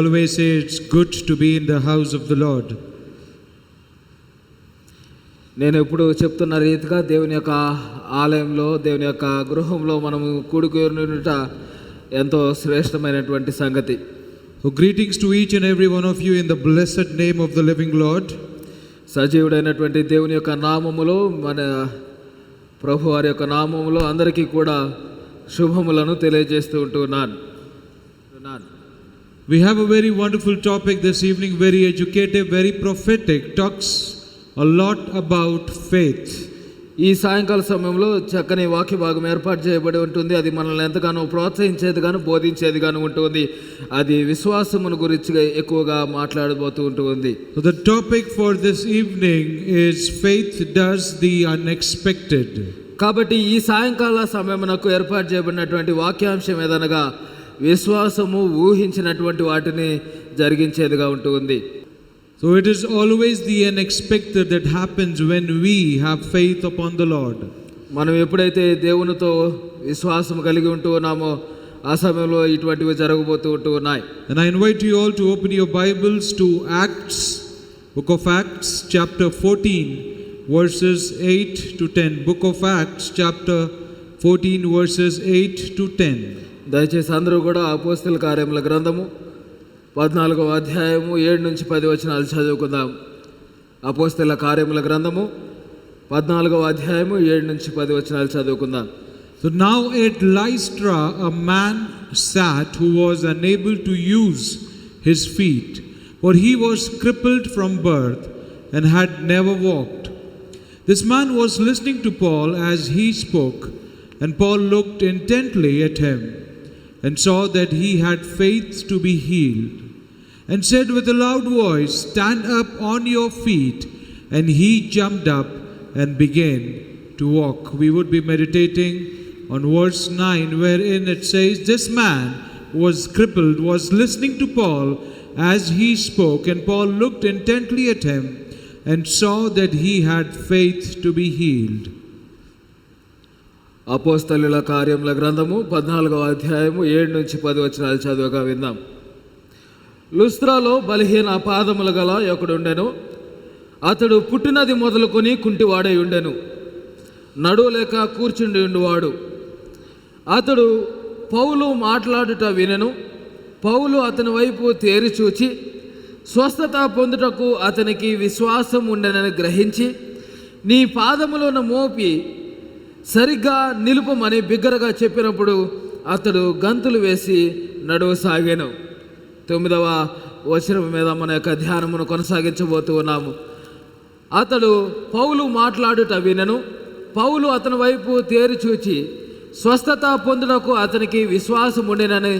always say it's good to be in the house of the Lord. నేను ఎప్పుడు చెప్తున్న రీతిగా దేవుని యొక్క ఆలయంలో, దేవుని యొక్క గృహంలో మనము కూడుకొనుట ఎంతో శ్రేష్టమైనటువంటి సంగతి. So greetings to each and every one of you in the blessed name of the living Lord. సజీవుడైనటువంటి దేవుని యొక్క నామములో, మన ప్రభు వారి యొక్క నామములో అందరికీ కూడా శుభములను తెలియజేస్తూ ఉంటున్నాను. We have a very wonderful topic this evening, very educative, very prophetic, talks a lot about faith. ఈ సాయంకాల సమయంలో చక్కని వాక్య భాగం ఏర్పాటు చేయబడి ఉంటుంది. అది మనల్ని ఎంతగానో ప్రోత్సహించేది గాను, బోధించేది గాను ఉంటుంది. అది విశ్వాసమును గురించి ఎక్కువగా మాట్లాడబోతూ ఉంటుంది. So the topic for this evening is faith does the unexpected. కాబట్టి ఈ సాయంకాల సమయమునకు ఏర్పాటు చేయబడినటువంటి వాక్యాంశం ఏదనగా విశ్వాసము ఊహించినటువంటి వాటిని జరిగించేదిగా ఉంటుంది. So it is always the unexpected that happens when we have faith upon the Lord. మనం ఎప్పుడైతే దేవునితో విశ్వాసం కలిగి ఉంటూ ఉన్నామో ఆ సమయంలో ఇటువంటివి జరగబోతూ ఉన్నాయి. And I invite you all to open your Bibles to Acts, Book of Acts, chapter 14, verses 8 to 10. Book of Acts, chapter 14, verses 8 to 10. దయచేసి అందరూ కూడా అపోస్తల కార్యముల గ్రంథము 14వ అధ్యాయము 7 నుంచి 10 వచనాలు చదువుకుందాం. అపోస్తల కార్యముల గ్రంథము 14వ అధ్యాయము 7 నుంచి 10 వచనాలు చదువుకుందాం. So now at Lystra a man sat who was unable to use his feet, for he was crippled from birth and had never walked. This man was listening to Paul as he spoke, and Paul looked intently at him and saw that he had faith to be healed, and said with a loud voice, "Stand up on your feet." And he jumped up and began to walk. We would be meditating on verse 9, wherein it says, this man was crippled, was listening to Paul as he spoke, and Paul looked intently at him and saw that he had faith to be healed. అపోస్తలుల కార్యముల గ్రంథము 14వ అధ్యాయము 7 నుంచి 10 వచనాలు చదువుగా విందాం. లుస్త్రాలో బలహీన పాదములు గల ఒకడుండెను. అతడు పుట్టినది మొదలుకొని కుంటివాడై ఉండెను. నడువలేక కూర్చుండి ఉండువాడు. అతడు పౌలు మాట్లాడుట వినెను. పౌలు అతని వైపు తేరి చూచి స్వస్థత పొందుటకు అతనికి విశ్వాసం ఉండెనని గ్రహించి, నీ పాదములను మోపి సరిగ్గా నిలుపమని బిగ్గరగా చెప్పినప్పుడు అతడు గంతులు వేసి నడువసాగాను. 9వ వచనం మీద మన యొక్క ధ్యానమును కొనసాగించబోతూ ఉన్నాము. అతడు పౌలు మాట్లాడుట వినెను. పౌలు అతని వైపు తేరి చూచి స్వస్థత పొందుటకు అతనికి విశ్వాసం ఉండేనని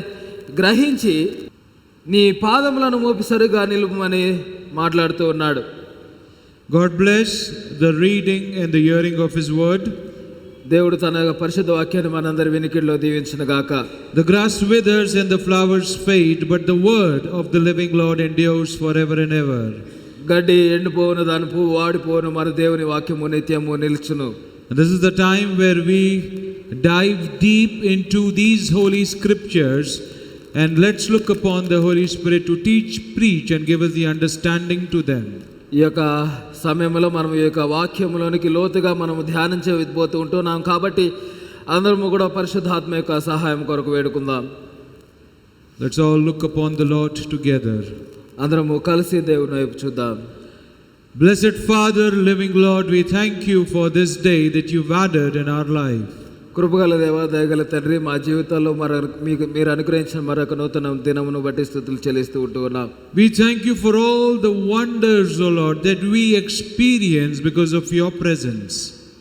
గ్రహించి, నీ పాదములను మోపి సరిగా నిలుపమని మాట్లాడుతూ ఉన్నాడు. God bless the reading and the hearing of his word. దేవుడు తన పరిశుద్ధ వాక్యాన్ని మనందరి వినికిడిలో దీవించును గాక. The grass withers and the flowers fade, but the word of the living Lord endures forever and ever. గడ్డి ఎండిపోవును, దాని పువ్వు వాడిపోవును, మన దేవుని వాక్యము నిత్యము నిలుచును. And this is the time where we dive deep into these holy scriptures, and let's look upon the Holy Spirit to teach, preach and give us the understanding to them. ఈ యొక్క సమయంలో మనం ఈ యొక్క వాక్యంలోనికి లోతుగా మనం ధ్యానించబోతూ ఉంటున్నాం. కాబట్టి అందరము కూడా పరిశుద్ధాత్మ యొక్క సహాయం కొరకు వేడుకుందాం. Let's all look upon the Lord together. అందరము కలిసి దేవుని వైపు చూద్దాం. Blessed Father, living Lord, we thank you for this day that you've added in our life. కృపగల దేవ, దయగల తండ్రి, మా జీవితాల్లో మీరు అనుగ్రహించిన మరొక నూతన దినమును బట్టి స్తుతులు చెల్లిస్తూ ఉంటున్నాం. We thank you for all the wonders, O Lord, that we experience because of your presence.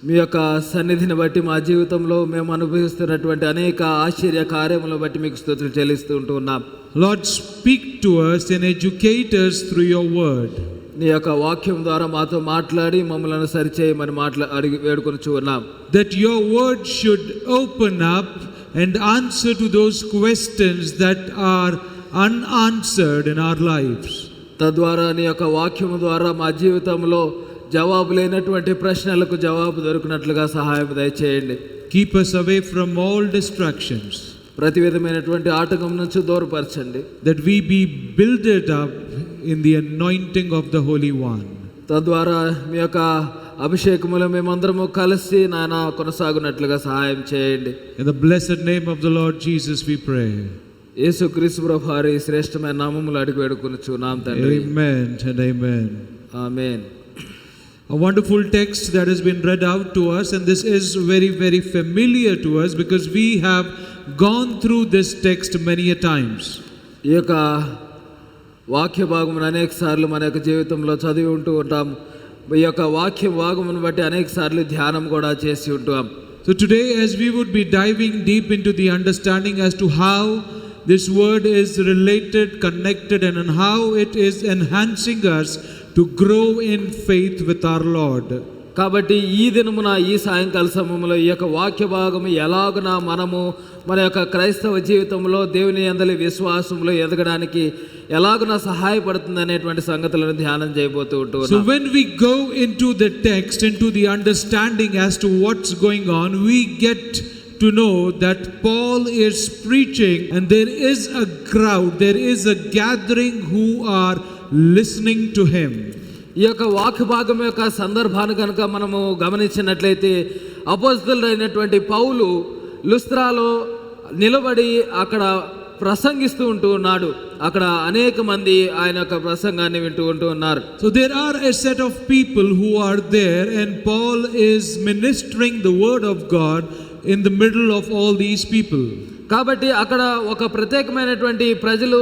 మీ యొక్క సన్నిధిని బట్టి మా జీవితంలో మేము అనుభవిస్తున్నటువంటి అనేక ఆశ్చర్య కార్యములను బట్టి మీకు స్తుతులు చెల్లిస్తూ ఉంటున్నాం. Lord, speak to us and educate us through your word. నీ యొక్క వాక్యం ద్వారా మాతో మాట్లాడి మమ్మల్ని సరిచేయమని అడిగి వేడుకొనుచు ఉన్నాం. That your word should open up and answer to those questions that are unanswered in our lives. తద్వారా నీ యొక్క వాక్యం ద్వారా మా జీవితంలో జవాబు లేనటువంటి ప్రశ్నలకు జవాబు దొరికినట్లుగా సహాయం దయచేయండి. Keep us away from all distractions. ప్రతి విధమైనటువంటి ఆటంకం నుంచి దూరపరచండి. that we be builded up in the anointing of the Holy One. తద్వారా మీ యొక్క అభిషేకములో మేమందరము కలిసి నాయన కొనసాగునట్లుగా సహాయం చేయండి. In the blessed name of the Lord Jesus we pray. యేసుక్రీస్తు ప్రభువు వారి శ్రేష్టమైన నామములో అడిగి వేడుకొనుచున్నాం తండ్రి. Amen and amen. Amen. A wonderful text that has been read out to us, and this is very, very familiar to us because we have gone through this text many a times. ఈ యొక్క వాక్య భాగమును అనేక సార్లు మన యొక్క జీవితంలో చదివి ఉంటూ ఉంటాం. ఈ యొక్క వాక్య భాగమును బట్టి అనేక సార్లు ధ్యానం కూడా చేసి ఉంటాం. So today, as we would be diving deep into the understanding as to how this word is related, connected, and on how it is enhancing us to grow in faith with our Lord. కాబట్టి ఈ దినమున ఈ సాయంకాల సమయంలో ఈ యొక్క వాక్య భాగము ఎలాగున మనము మన యొక్క క్రైస్తవ జీవితంలో దేవుని యందలి విశ్వాసంలో ఎదగడానికి ఎలాగున సహాయపడుతుంది అనేటువంటి సంగతులను ధ్యానం చేయబోతూ ఉంటాం. So when we go into the text, into the understanding as to what's going on, we get to know that Paul is preaching and there is a crowd, there is a gathering who are listening to him. ఈ యొక్క వాక్య భాగం యొక్క సందర్భాన్ని కనుక మనము గమనించినట్లయితే అపోస్తలుడైనటువంటి పౌలు లుస్త్రాలో నిలబడి అక్కడ ప్రసంగిస్తూ ఉంటూ ఉన్నాడు. అక్కడ అనేక మంది ఆయన యొక్క ప్రసంగాన్ని వింటూ ఉంటూ ఉన్నారు. So there are a set of people who are there and Paul is ministering the word of God in the middle of all these people. కాబట్టి అక్కడ ఒక ప్రత్యేకమైనటువంటి ప్రజలు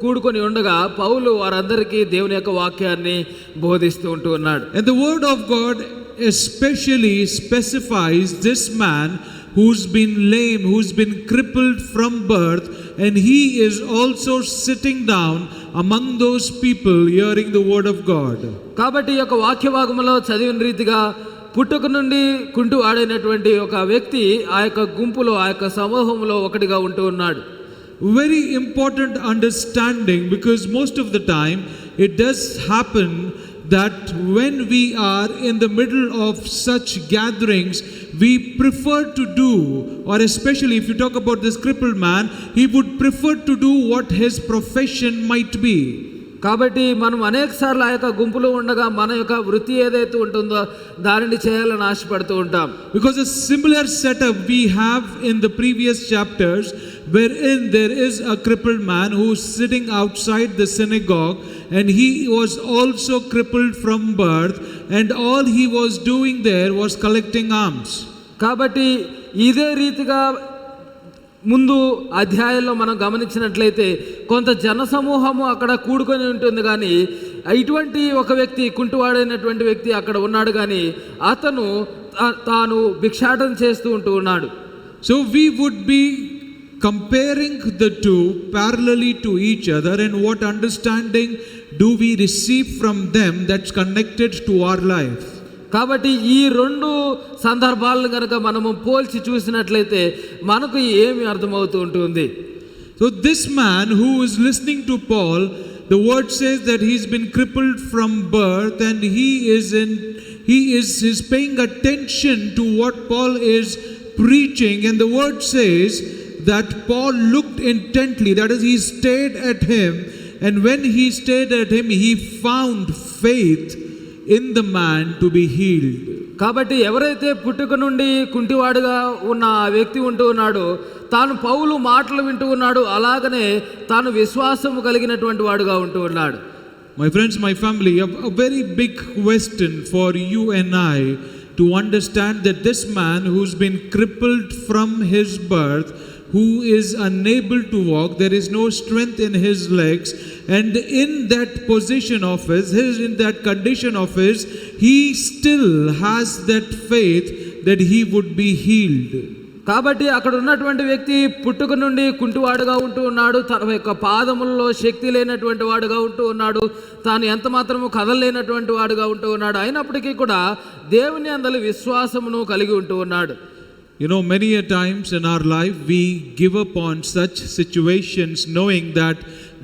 కూడుకొని ఉండగా పౌలు వారందరికీ దేవుని యొక్క వాక్యాన్ని బోధిస్తూ ఉంటూ ఉన్నాడు. And the word of God especially specifies this man who's been lame, who's been crippled from birth, and he is also sitting down among those people hearing the word of God. కాబట్టి ఈ యొక్క వాక్య భాగంలో చదివిన రీతిగా పుట్టుక నుండి కుంటు ఆడైనటువంటి ఒక వ్యక్తి ఆ యొక్క గుంపులో ఆ యొక్క సమూహంలో ఒకటిగా ఉంటూ ఉన్నాడు. Very important understanding, because most of the time it does happen that when we are in the middle of such gatherings, we prefer to do, or especially if you talk about this crippled man, he would prefer to do what his profession might be. కాబట్టి మనం అనేక సార్లు ఆ యొక్క గుంపులో ఉండగా మన యొక్క వృత్తి ఏదైతే ఉంటుందో దానిని చేయాలని ఆశపడుతూ ఉంటాం. Because a similar setup we have in the previous chapters, wherein there is a crippled man who is sitting outside the synagogue, and he was also crippled from birth, and all he was doing there was collecting alms. కాబట్టి ఇదే రీతిగా ముందు అధ్యాయంలో మనం గమనించినట్లయితే కొంత జనసమూహము అక్కడ కూడుకొని ఉంటుంది, కానీ ఇటువంటి ఒక వ్యక్తి కుంటువాడైనటువంటి వ్యక్తి అక్కడ ఉన్నాడు, కానీ అతను తాను భిక్షాటన చేస్తూ ఉంటూ ఉన్నాడు. So we would be comparing the two parallelly to each other, and what understanding do we receive from them that's connected to our life. కాబట్టి ఈ రెండు సందర్భాలను కనుక మనము పోల్చి చూసినట్లయితే మనకు ఏమి అర్థమవుతూ ఉంటుంది. So this man who is listening to Paul, the word says that he's been crippled from birth, and he is paying attention to what Paul is preaching, and the word says that Paul looked intently, that is, he stared at him, and when he stared at him, he found faith in the man to be healed. కాబట్టి ఎవరైతే పుట్టుక నుండి కుంటివాడుగా ఉన్న ఆ వ్యక్తి ఉంటూ ఉన్నాడో తాను పౌలు మాటలు వింటూ ఉన్నాడు, అలాగనే తాను విశ్వాసము కలిగినటువంటి వాడుగా ఉంటూ ఉన్నాడు. My friends, my family, a very big question for you and I to understand that this man who's been crippled from his birth, who is unable to walk, there is no strength in his legs, and in that position of his, in that condition of his, he still has that faith that he would be healed. కాబట్టి అక్కడ ఉన్నటువంటి వ్యక్తి పుట్టుక నుండి కుంటివాడుగా ఉంటూ ఉన్నాడు, తన యొక్క పాదములలో శక్తి లేనటువంటి వాడుగా ఉంటూ ఉన్నాడు, తాను ఎంత మాత్రము కదలలేనటువంటి వాడుగా ఉంటూ ఉన్నాడు. అయినప్పటికీ కూడా దేవుని యందలి విశ్వాసమును కలిగి ఉంటూ ఉన్నాడు. You know, many a times in our life we give up on such situations knowing that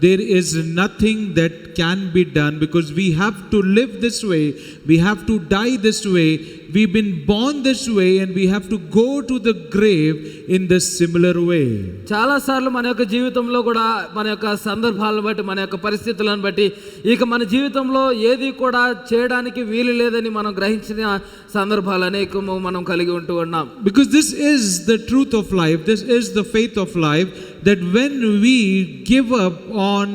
there is nothing that can be done, because we have to live this way, we have to die this way, we've been born this way, and we have to go to the grave in the similar way. చాలా సార్లు మన యొక్క జీవితంలో కూడా మన యొక్క సందర్భాలను బట్టి, మన యొక్క పరిస్థితులను బట్టి ఇక మన జీవితంలో ఏది కూడా చేయడానికి వీలు లేదని మనం గ్రహించిన సందర్భాలు అనేకము మనం కలిగి ఉంటూ ఉన్నాం. Because this is the truth of life, this is the faith of life, that when we give up on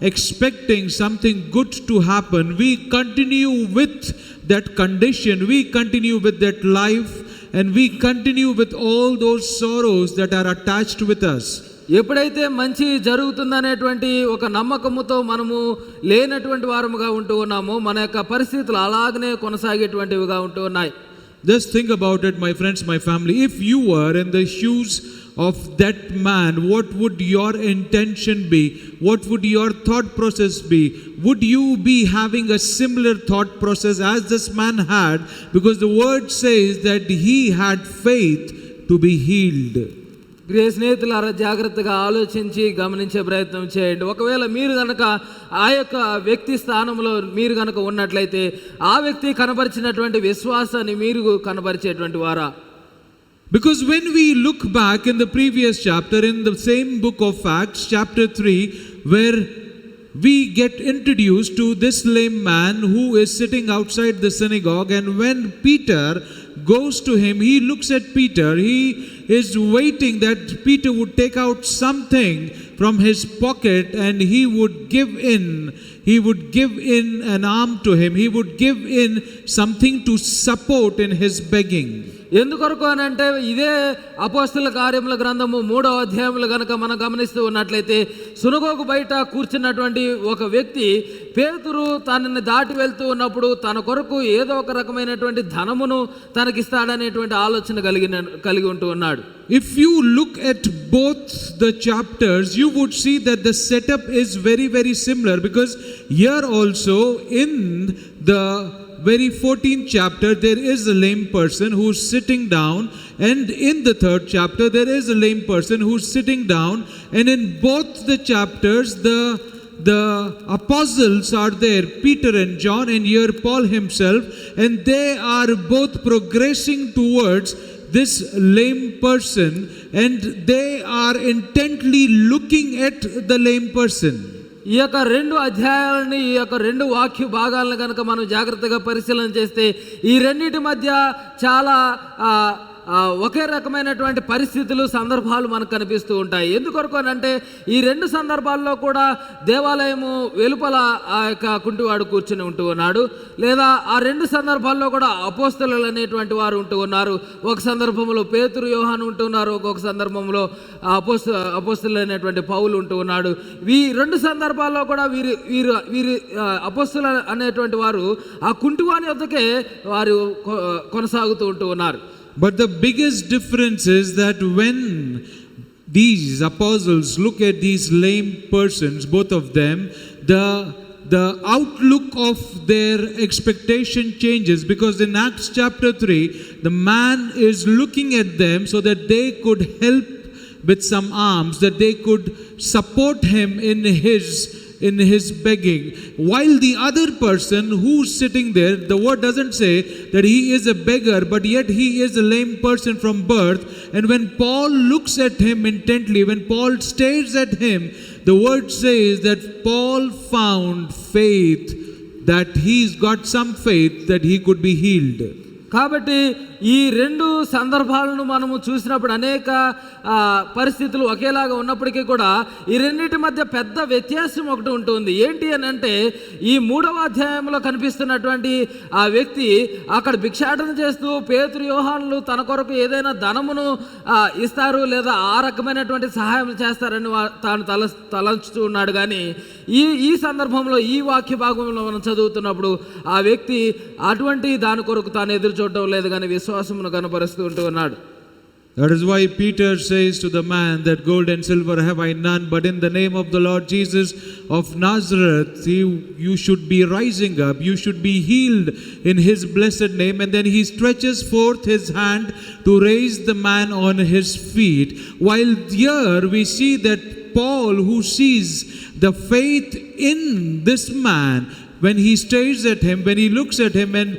expecting something good to happen, we continue with that condition, we continue with that life, and we continue with all those sorrows that are attached with us. ఎప్పుడైతే మంచి జరుగుతుందనేటువంటి ఒక నమ్మకముతో మనము లేనటువంటి వారముగా ఉంటూ ఉన్నామో, మన యొక్క పరిస్థితులు అలాగనే కొనసాగేటువంటివిగా ఉంటూ ఉన్నాయి. Just think about it, my friends, my family. If you were in the shoes of that man, what would your intention be? What would your thought process be? Would you be having a similar thought process as this man had? Because the word says that he had faith to be healed. ప్రియ స్నేహితులారా, జాగ్రత్తగా ఆలోచించి గమనించే ప్రయత్నం చేయండి. ఒకవేళ మీరు కనుక ఆ యొక్క వ్యక్తి స్థానంలో మీరు కనుక ఉన్నట్లయితే, ఆ వ్యక్తి కనబరిచినటువంటి విశ్వాసాన్ని మీరు కనబరిచేటువంటి వారా? Because when we look back in the previous chapter, in the same book of Acts, chapter 3, where we get introduced to this lame man who is sitting outside the synagogue, and when Peter goes to him, he looks at Peter, he is waiting that Peter would take out something from his pocket and he would give in an arm to him, he would give in something to support in his begging. ఎందుకొరకు అని అంటే, ఇదే అపోస్తలుల కార్యముల గ్రంథము 3వ అధ్యాయములు గనక మనం గమనిస్తూ ఉన్నట్లయితే, సునగోగు బయట కూర్చున్నటువంటి ఒక వ్యక్తి పేతురు తనని దాటి వెళ్తూ ఉన్నప్పుడు తన కొరకు ఏదో ఒక రకమైనటువంటి ధనమును తనకిస్తాడనేటువంటి ఆలోచన కలిగి ఉంటూ ఉన్నాడు. If you look at both the chapters, you would see that the setup is very, very similar, because here also in the very 14th chapter there is a lame person who's sitting down, and in the 3rd chapter there is a lame person who's sitting down, and in both the chapters the apostles are there, Peter and John, and here Paul himself, and they are both progressing towards this lame person, and they are intently looking at the lame person. ఈ యొక్క 2 అధ్యాయాలని, ఈ యొక్క 2 వాక్య భాగాలను కనుక మనం జాగ్రత్తగా పరిశీలన చేస్తే, ఈ రెండింటి మధ్య చాలా ఒకే రకమైనటువంటి పరిస్థితులు, సందర్భాలు మనకు కనిపిస్తూ ఉంటాయి. ఎందుకొరకు అని అంటే, ఈ 2 సందర్భాల్లో కూడా దేవాలయము వెలుపల ఆ యొక్క కుంటివాడు కూర్చుని ఉంటూ ఉన్నాడు, లేదా ఆ 2 సందర్భాల్లో కూడా అపోస్తలులు అనేటువంటి వారు ఉంటూ ఉన్నారు. ఒక సందర్భంలో పేతురు, యోహాను ఉంటూ ఉన్నారు, ఒక్కొక్క సందర్భంలో అపోస్తలులు అనేటువంటి పౌలు ఉంటూ ఉన్నాడు. ఈ 2 సందర్భాల్లో కూడా వీరి అపోస్తలులు అనేటువంటి వారు ఆ కుంటివాని వద్దకే వారు కొనసాగుతూ ఉంటూ ఉన్నారు. But the biggest difference is that when these apostles look at these lame persons, both of them, the outlook of their expectation changes, because in Acts chapter 3, the man is looking at them so that they could help with some arms, that they could support him in his begging, while the other person who's sitting there, the word doesn't say that he is a beggar, but yet he is a lame person from birth. And when Paul looks at him intently, when Paul stares at him, the word says that Paul found faith, that he's got some faith that he could be healed. కాబట్టి ఈ 2 సందర్భాలను మనము చూసినప్పుడు అనేక పరిస్థితులు ఒకేలాగా ఉన్నప్పటికీ కూడా ఈ రెండింటి మధ్య పెద్ద వ్యత్యాసం ఒకటి ఉంటుంది. ఏంటి అని అంటే, ఈ 3వ అధ్యాయంలో కనిపిస్తున్నటువంటి ఆ వ్యక్తి అక్కడ భిక్షాటన చేస్తూ పేతురు, యోహానులు తన కొరకు ఏదైనా ధనమును ఇస్తారు లేదా ఆ రకమైనటువంటి సహాయం చేస్తారని తాను తలంచుతూ ఉన్నాడు. కానీ ఈ సందర్భంలో, ఈ వాక్య భాగంలో మనం చదువుతున్నప్పుడు ఆ వ్యక్తి అటువంటి దాని కొరకు తాను ఎదురు చూడటం లేదు, కానీ విశ్వాసమును కనపరుస్తూ ఉంటూ ఉన్నాడు. That is why Peter says to the man that gold and silver have I none, but in the name of the Lord Jesus of Nazareth, you should be rising up, you should be healed in his blessed name. And then he stretches forth his hand to raise the man on his feet. While here we see that Paul, who sees the faith in this man, when he stares at him, when he looks at him and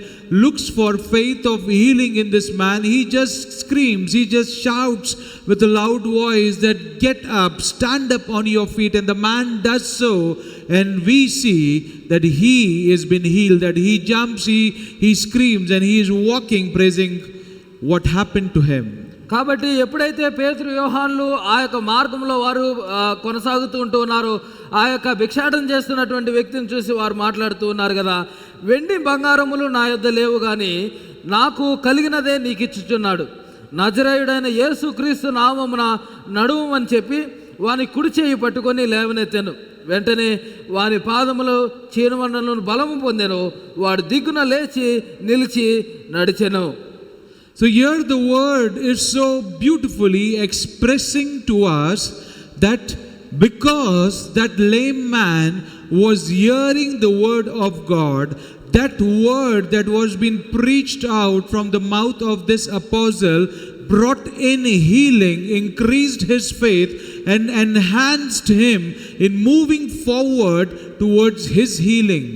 looks for faith of healing in this man, he just screams, he just shouts with a loud voice that, "Get up, stand up on your feet." And the man does so, and we see that he has been healed, that he jumps, he screams, and he is walking, praising what happened to him. కాబట్టి ఎప్పుడైతే పేతురు యోహానులు ఆ యొక్క మార్గంలో వారు కొనసాగుతూ ఉంటూ ఉన్నారో, ఆ యొక్క భిక్షాటన చేస్తున్నటువంటి వ్యక్తిని చూసి వారు మాట్లాడుతూ ఉన్నారు కదా, వెండి బంగారములు నా యొద్ద లేవు కానీ నాకు కలిగినదే నీకు ఇచ్చుచున్నాడు, నజరేయుడైన యేసుక్రీస్తు నామమున నడుము అని చెప్పి వాని కుడి చేయి పట్టుకొని లేవనెత్తాను. వెంటనే వాని పాదములు చీనమండలను బలము పొందెను, వాడు దిగ్గున లేచి నిలిచి నడిచెను. So here the word is so beautifully expressing to us that because that lame man was hearing the word of God, that word that was being preached out from the mouth of this apostle brought in healing, increased his faith, and enhanced him in moving forward towards his healing.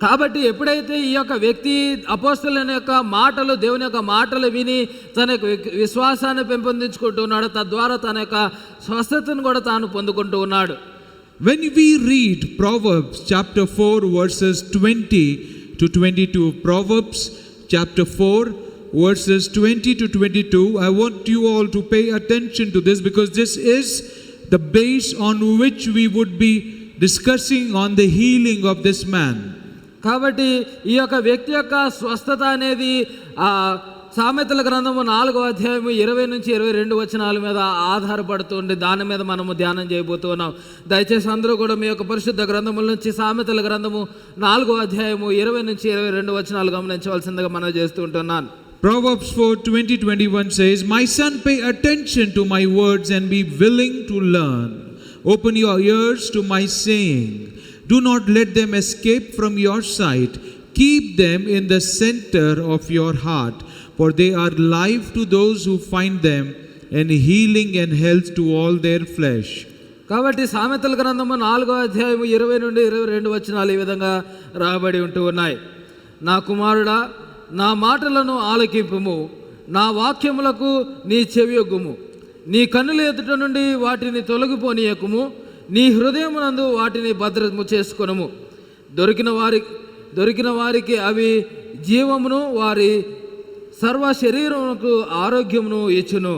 కాబట్టి ఎప్పుడైతే ఈ యొక్క వ్యక్తి అపోస్తలుని యొక్క మాటలు, దేవుని యొక్క మాటలు విని తన యొక్క విశ్వాసాన్ని పెంపొందించుకుంటూ ఉన్నాడు, తద్వారా తన యొక్క స్వస్థతను కూడా తాను పొందుకుంటూ ఉన్నాడు. When we read Proverbs chapter 4 verses 20 to 22, Proverbs chapter 4 verses 20 to 22, I want you all to pay attention to this, because this is the base on which we would be discussing on the healing of this man. కాబట్టి ఈ యొక్క వ్యక్తి యొక్క స్వస్థత అనేది సామెతల గ్రంథము 4వ అధ్యాయము 20 నుంచి 22 వచనాల మీద ఆధారపడుతుంది. దాని మీద మనము ధ్యానం చేయబోతున్నాం. దయచేసి అందరూ కూడా మీ యొక్క పరిశుద్ధ గ్రంథముల నుంచి సామెతల గ్రంథము 4వ అధ్యాయము 20 నుంచి 22 వచనాలు గమనించవలసిందిగా మనం చేస్తూ ఉంటున్నాను. Proverbs 4:20-21 says, "My son, pay attention to my words and be willing to learn. Open your ears to my saying. Do not let them escape from your sight. Keep them in the center of your heart, for they are life to those who find them, and healing and health to all their flesh." కాబట్టి సామెతల గ్రంథము 4వ అధ్యాయము 20 నుండి 22 వచనాలు ఈ విధంగా రాయబడి ఉంటూ ఉన్నాయి. నా కుమారుడా, నా మాటలను ఆలకింపుము, నా వాక్యములకు నీ చెవియొగ్గుము, నీ కన్నుల ఎదుట నుండి వాటిని తొలగిపోనీయకుము, నీ హృదయమునందు వాటిని భద్రము చేసుకొనుము. దొరికిన వారికి అవి జీవమును, వారి సర్వ శరీరమునకు ఆరోగ్యమును ఇచ్చును.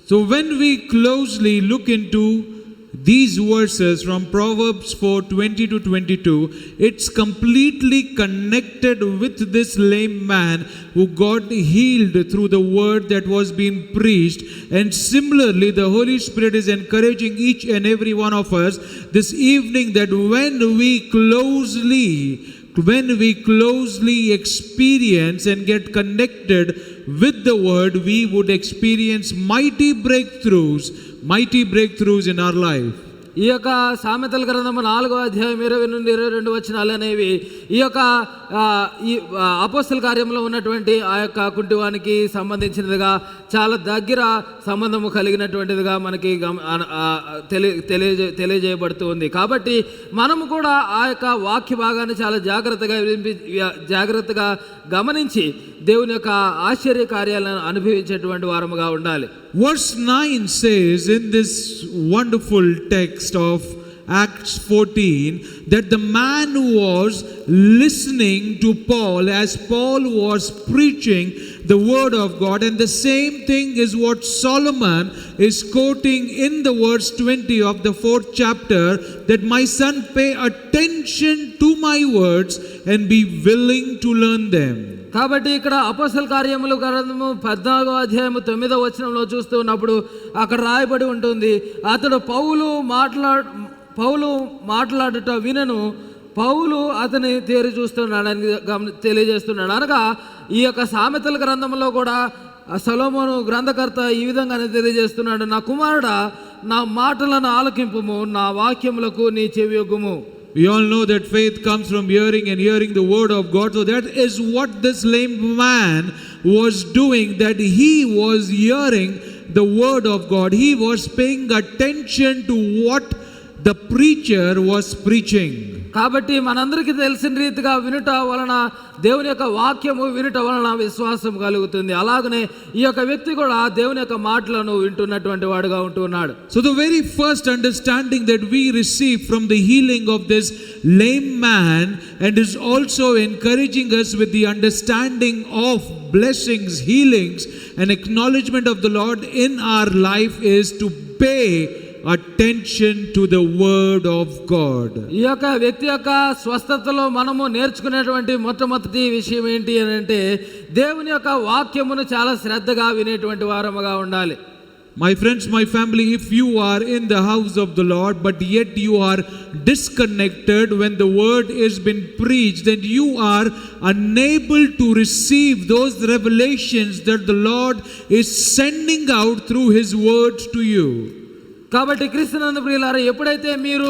So when we closely look into these verses from Proverbs 4:20 to 22, it's completely connected with this lame man who got healed through the word that was being preached. And similarly, the Holy Spirit is encouraging each and every one of us this evening that when we closely experience and get connected with the word, we would experience mighty breakthroughs in our life. ఈ యొక్క సామెతల గ్రంథము 4వ అధ్యాయం 20 నుండి 22 వచనాలు అనేవి ఈ యొక్క అపోస్తల కార్యంలో ఉన్నటువంటి ఆ యొక్క కుంటివానికి సంబంధించినదిగా చాలా దగ్గర సంబంధము కలిగినటువంటిదిగా మనకి తెలియజేయబడుతూ ఉంది. కాబట్టి మనము కూడా ఆ యొక్క వాక్య భాగాన్ని చాలా జాగ్రత్తగా గమనించి దేవుని యొక్క ఆశ్చర్య కార్యాలను అనుభవించేటువంటి వారముగా ఉండాలి. Verse 9 says in this wonderful text of Acts 14 that the man was listening to Paul as Paul was preaching the word of God, and the same thing is what Solomon is quoting in the verse 20 of the 4th chapter, that my son, pay attention to my words and be willing to learn them. కాబట్టి ఇక్కడ అపోస్తల కార్యముల గ్రంథము 14వ అధ్యాయము 9వ వచనంలో చూస్తూ ఉన్నప్పుడు అక్కడ రాయబడి ఉంటుంది, అతడు పౌలు మాట్లాడుట వినను, పౌలు అతని తేరి చూస్తున్నాడని తెలియజేస్తున్నాడు. అనగా ఈ యొక్క సామెతల గ్రంథంలో కూడా సొలొమోను గ్రంథకర్త ఈ విధంగానే తెలియజేస్తున్నాడు, నా కుమారుడా, నా మాటలను ఆలకింపుము, నా వాక్యములకు నీ చెవియొగ్గుము. We all know that faith comes from hearing, and hearing the word of God. So that is what this lame man was doing, that he was hearing the word of God. He was paying attention to what the preacher was preaching. కాబట్టి మనందరికీ తెలిసిన రీతిగా వినుట వలన దేవుని యొక్క వాక్యము వినుట వలన విశ్వాసం కలుగుతుంది. అలాగనే ఈ యొక్క వ్యక్తి కూడా దేవుని యొక్క మాటలను వింటున్నటువంటి వాడుగా ఉంటున్నాడు. So the very first understanding that we receive from the healing of this lame man, and is also encouraging us with the understanding of blessings, healings and acknowledgement of the Lord in our life, is to pay attention to the word of God. ఈ యొక్క వ్యక్తి యొక్క స్వస్థతలో మనము నేర్చుకునేటువంటి మొట్టమొదటి విషయం ఏంటి అని అంటే దేవుని యొక్క వాక్యమును చాలా శ్రద్ధగా వినేటువంటి వారముగా ఉండాలి. My friends, my family, if you are in the house of the Lord but yet you are disconnected when the word is been preached, then you are unable to receive those revelations that the Lord is sending out through his words to you. కాబట్టి క్రీస్తునందు ప్రియులారా, ఎప్పుడైతే మీరు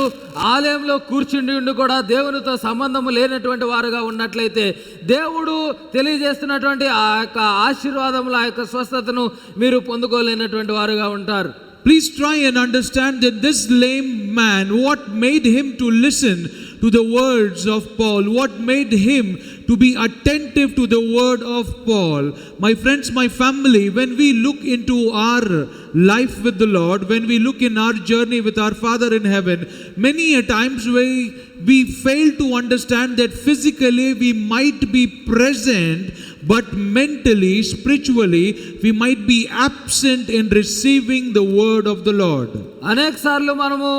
ఆలయంలో కూర్చుండి ఉండి కూడా దేవునితో సంబంధము లేనటువంటి వారుగా ఉన్నట్లయితే దేవుడు తెలియజేస్తున్నటువంటి ఆ యొక్క ఆశీర్వాదములు, ఆ యొక్క స్వస్థతను మీరు పొందుకోలేనటువంటి వారుగా ఉంటారు. Please try and understand that this lame man, what made him to listen to the words of Paul, what made him to be attentive to the word of Paul. My friends, my family, when we look into our life with the Lord, when we look in our journey with our Father in heaven, many a times we fail to understand that physically we might be present, but mentally, spiritually, we might be absent in receiving the word of the Lord. అనేక సార్లు మనము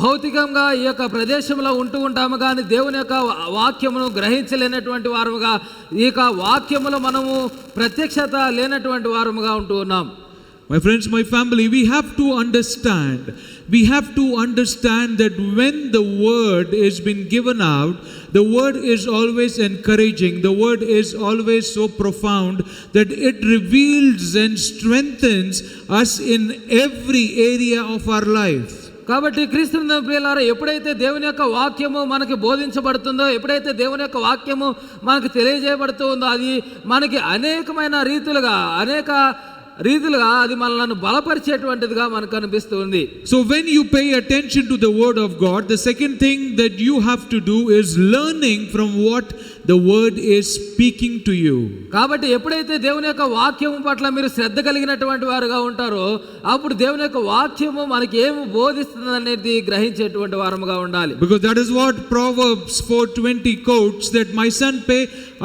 భౌతికంగా ఈ యొక్క ప్రదేశంలో ఉంటూ ఉంటాము, కానీ దేవుని యొక్క వాక్యమును గ్రహించలేనటువంటి వారముగా, ఈ యొక్క వాక్యములో మనము ప్రత్యక్షత లేనటువంటి వారముగా ఉంటూ ఉన్నాం. My friends, my family, we have to understand that when the word is been given out, the word is always encouraging, the word is always so profound that it reveals and strengthens us in every area of our life. కాబట్టి క్రీస్తునందు ప్రియులారా, ఎప్పుడైతే దేవుని యొక్క వాక్యము మనకి బోధించబడుతుందో, ఎప్పుడైతే దేవుని యొక్క వాక్యము మనకు తెలియజేయబడుతూ ఉందో, అది మనకి అనేక రీతులుగా అది మనల్ని బలపరిచేటువంటిదిగా మనకు అనిపిస్తుంది. So when you pay attention to the word of God, the second thing that you have to do is learning from what the word is speaking to you. కాబట్టి ఎప్పుడైతే దేవుని యొక్క వాక్యము పట్ల మీరు శ్రద్ధ కలిగినటువంటి వారుగా ఉంటారో, అప్పుడు దేవుని యొక్క వాక్యము మనకి ఏమి బోధిస్తుంది అనేది గ్రహించేటువంటి వారముగా ఉండాలి. Because that is what Proverbs 4:20 quotes, that my son, pay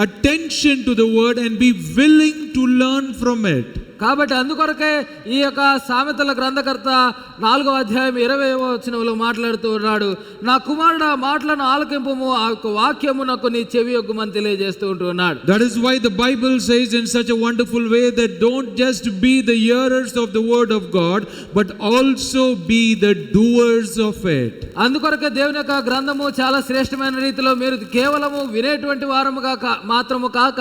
attention to the word and be willing to learn from it. కాబట్టి అందుకొరకే ఈ యొక్క సామెతల గ్రంథకర్త 4వ అధ్యాయం 20వ వచనంలో మాట్లాడుతూ ఉన్నాడు, నా కుమారుడు ఆ మాటలను ఆలకింపుము, ఆ యొక్క వాక్యమునకు నీ చెవి యొగ్గుమని తెలియజేస్తూ ఉంటున్నాడు. That is why the Bible says in such a wonderful way that don't just be the hearers of the word of God, but also be the doers of it. అందుకొరకే దేవుని యొక్క గ్రంథము చాలా శ్రేష్టమైన రీతిలో మీరు కేవలము వినేటువంటి వారముగా మాత్రము కాక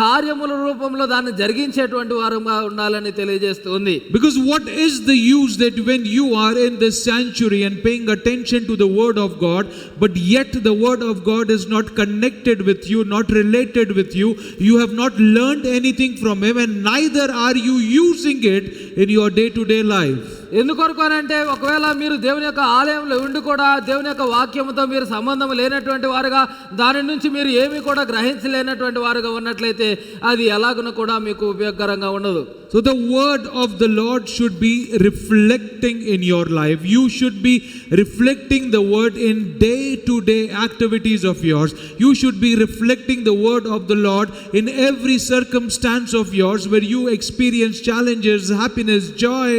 కార్యముల రూపంలో దాన్ని జరిగించేటువంటి వారముగా ఉండాలని తెలియజేస్తుంది. Because what is the use that when you are in this sanctuary and paying attention to the word of God, but yet the word of God is not connected with you, not related with you, you have not learned anything from him, and neither are you using it in your day-to-day life. ఎందుకొరకు అంటే ఒకవేళ మీరు దేవుని యొక్క ఆలయంలో ఉండి కూడా దేవుని యొక్క వాక్యముతో మీరు సంబంధం లేనటువంటి వారుగా, దాని నుంచి మీరు ఏమి కూడా గ్రహించలేనటువంటి వారుగా ఉన్నట్లయితే అది ఎలాగున కూడా మీకు ఉపయోగకరంగా ఉండదు. So the word of the Lord should be reflecting in your life. You should be reflecting the word in day-to-day activities of yours. You should be reflecting the word of the Lord in every circumstance of yours where you experience challenges, happiness, joy.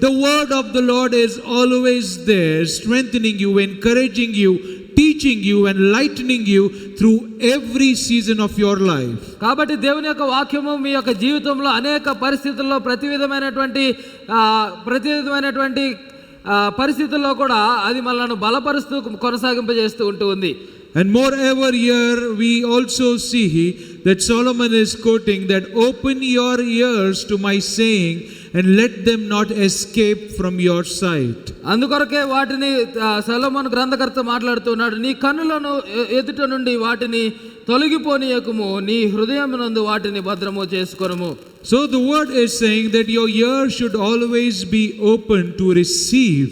The word of the Lord is always there, strengthening you, encouraging you, teaching you and lightening you through every season of your life. కాబట్టి దేవుని యొక్క వాక్యము మీ యొక్క జీవితంలో అనేక పరిస్థితుల్లో ప్రతి విధమైనటువంటి పరిస్థితుల్లో కూడా అది మనల్ని బలపరుస్తూ కొనసాగింపజేస్తూ ఉంటుంది. And moreover, here we also see that Solomon is quoting that open your ears to my saying and let them not escape from your sight. అందుకొరకే వాటిని సొలొమోను గ్రంథకర్త మాట్లాడుతున్నాడు, నీ కన్నులను ఎదుట నుండి వాటిని తొలగిపోనీయకుము, నీ హృదయమునందు వాటిని భద్రము చేసుకొనుము. So the word is saying that your ear should always be open to receive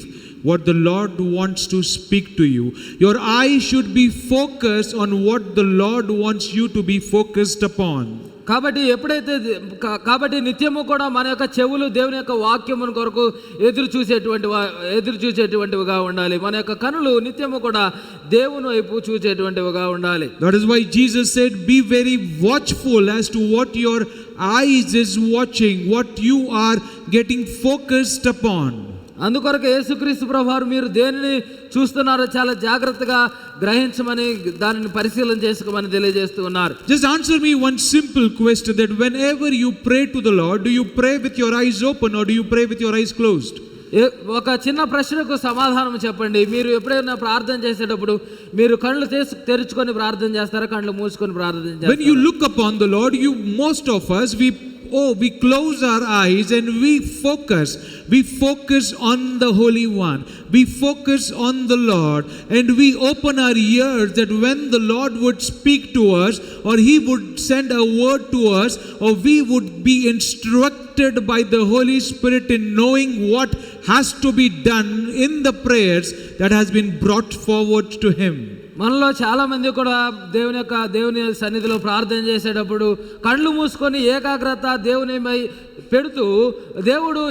what the Lord wants to speak to you. Your eyes should be focused on what the Lord wants you to be focused upon. కాబట్టి నిత్యము కూడా మన యొక్క చెవులు దేవుని యొక్క వాక్యమును కొరకు ఎదురు చూసేటువంటివిగా ఉండాలి. మన యొక్క కనులు నిత్యము కూడా దేవుని వైపు చూసేటువంటివిగా ఉండాలి. That is why Jesus said, be very watchful as to what your eyes is watching, what you are getting focused upon. అందుకొరకు యేసుక్రీస్తు ప్రభువారు మీరు దేనిని చూస్తున్నారో చాలా జాగ్రత్తగా గ్రహించమని, దానిని పరిశీలన చేసుకోమని తెలియజేస్తూ ఉన్నారు. Just answer me one simple question, that whenever you pray to the Lord, do you pray with your eyes open or do you pray with your eyes closed? ఒక చిన్న ప్రశ్నకు సమాధానం చెప్పండి. మీరు ఎప్పుడైనా ప్రార్థన చేసేటప్పుడు మీరు కళ్ళు తెరుచుకొని ప్రార్థన చేస్తారా, కళ్ళు మూసుకొని ప్రార్థన చేస్తారా? When you look upon the Lord, most of us we close our eyes and we focus on the Holy One, we focus on the Lord, and we open our ears that when the Lord would speak to us, or He would send a word to us, or we would be instructed by the Holy Spirit in knowing what has to be done in the prayers that has been brought forward to Him. మనలో చాలా మంది కూడా దేవుని సన్నిధిలో ప్రార్థన చేసేటప్పుడు కళ్ళు మూసుకొని ఏకాగ్రత దేవునిపై పెడుతూ దేవుడు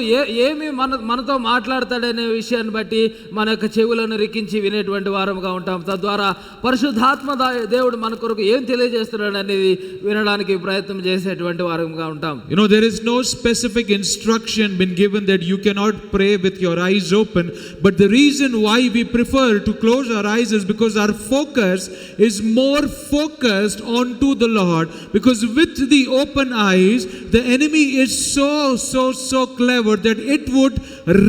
ఏమి మనతో మాట్లాడతాడనే విషయాన్ని బట్టి మన యొక్క చెవులను రిక్కించి వినేటువంటి వారముగా ఉంటాం. తద్వారా పరిశుద్ధాత్మ దేవుడు మన కొరకు ఏం తెలియజేస్తున్నాడు అనేది వినడానికి ప్రయత్నం చేసేటువంటి వారముగా ఉంటాం. There is no specific instruction been given that you cannot pray with your eyes open, but the reason why we prefer to close our eyes is because our focus is more focused onto the Lord, because with the open eyes the enemy is so clever that it would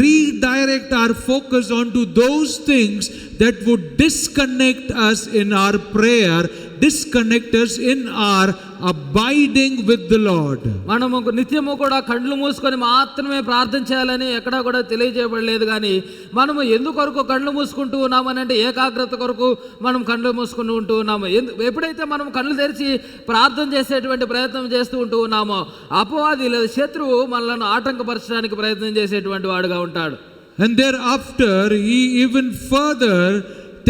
redirect our focus onto those things that would disconnect us in our prayer, disconnect us in our abiding with the Lord. మనము నిత్యము కూడా కళ్ళు మూసుకొని మాత్రమే ప్రార్థన చేయాలని ఎక్కడా కూడా తెలియజేయబడలేదు. కానీ మనము ఎందుకొరకు కళ్ళు మూసుకుంటూ ఉన్నామని అంటే ఏకాగ్రత కొరకు మనం కళ్ళు మూసుకుంటూ ఉంటూ ఉన్నాము. ఎప్పుడైతే మనం కళ్ళు తెరిచి ప్రార్థన చేసేటువంటి ప్రయత్నం చేస్తూ ఉంటూ ఉన్నామో అపవాది లేదా శత్రువు మనల్ని ఆటంకపరచడానికి ప్రయత్నం చేసేటువంటి వాడుగా ఉంటాడు. And thereafter he even further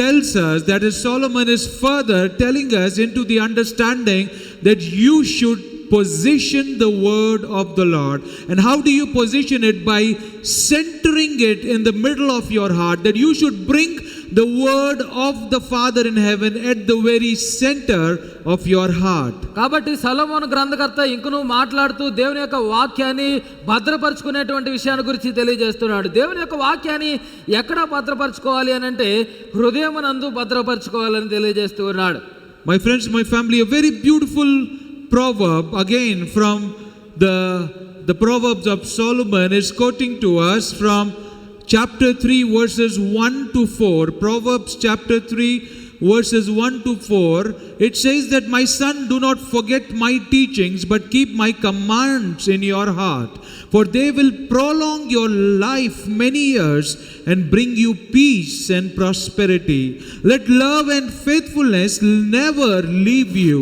tells us, that is, Solomon is further telling us into the understanding that you should position the word of the Lord. And how do you position it? By centering it in the middle of your heart, that you should bring the word of the Father in heaven at the very center of your heart. కాబట్టి సొలొమోను గ్రంథకర్త ఇంకను మాట్లాడుతూ దేవుని యొక్క వాక్యాన్ని భద్రపరచుకునేటువంటి విషయాన్ని గురించి తెలియజేస్తున్నాడు. దేవుని యొక్క వాక్యాన్ని ఎక్కడ భద్రపరచుకోవాలి అని అంటే హృదయమునందు భద్రపరచుకోవాలని తెలియజేస్తూ ఉన్నాడు. My friends, my family, a very beautiful proverb again from the Proverbs of Solomon is quoting to us from chapter 3 verses 1 to 4. Proverbs chapter 3 verses 1 to 4. It says that, my son, do not forget my teachings, but keep my commands in your heart, for they will prolong your life many years and bring you peace and prosperity. Let love and faithfulness never leave you.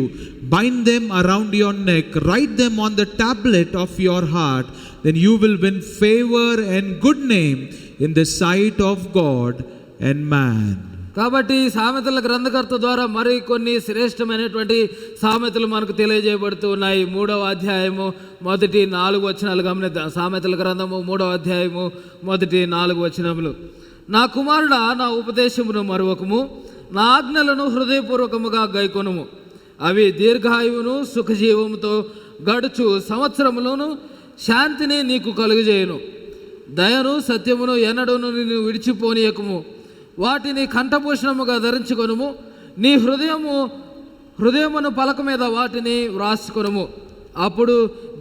Bind them around your neck, write them on the tablet of your heart. Then you will win favor and good name in the sight of God and man. కాబట్టి సామెతల గ్రంథకర్త ద్వారా మరి కొన్ని శ్రేష్టమైనటువంటి సామెతలు మనకు తెలియజేయబడుతూ ఉన్నాయి. 3వ అధ్యాయము మొదటి 4 వచనాలు గమనిద్దాం. సామెతల గ్రంథము 3వ అధ్యాయము మొదటి 4 వచనములు. నా కుమారుడా, నా ఉపదేశమును మరువకము, నా ఆజ్ఞలను హృదయపూర్వకముగా గైకొనుము. అవి దీర్ఘాయువును సుఖజీవముతో గడుచు సంవత్సరములను శాంతిని నీకు కలుగజేయును. దయను సత్యమును ఎన్నడూను నిన్ను విడిచిపోనీయకము. వాటిని కంఠభూషణముగా ధరించుకొనుము. నీ హృదయమును పలక మీద వాటిని వ్రాసుకొనుము. అప్పుడు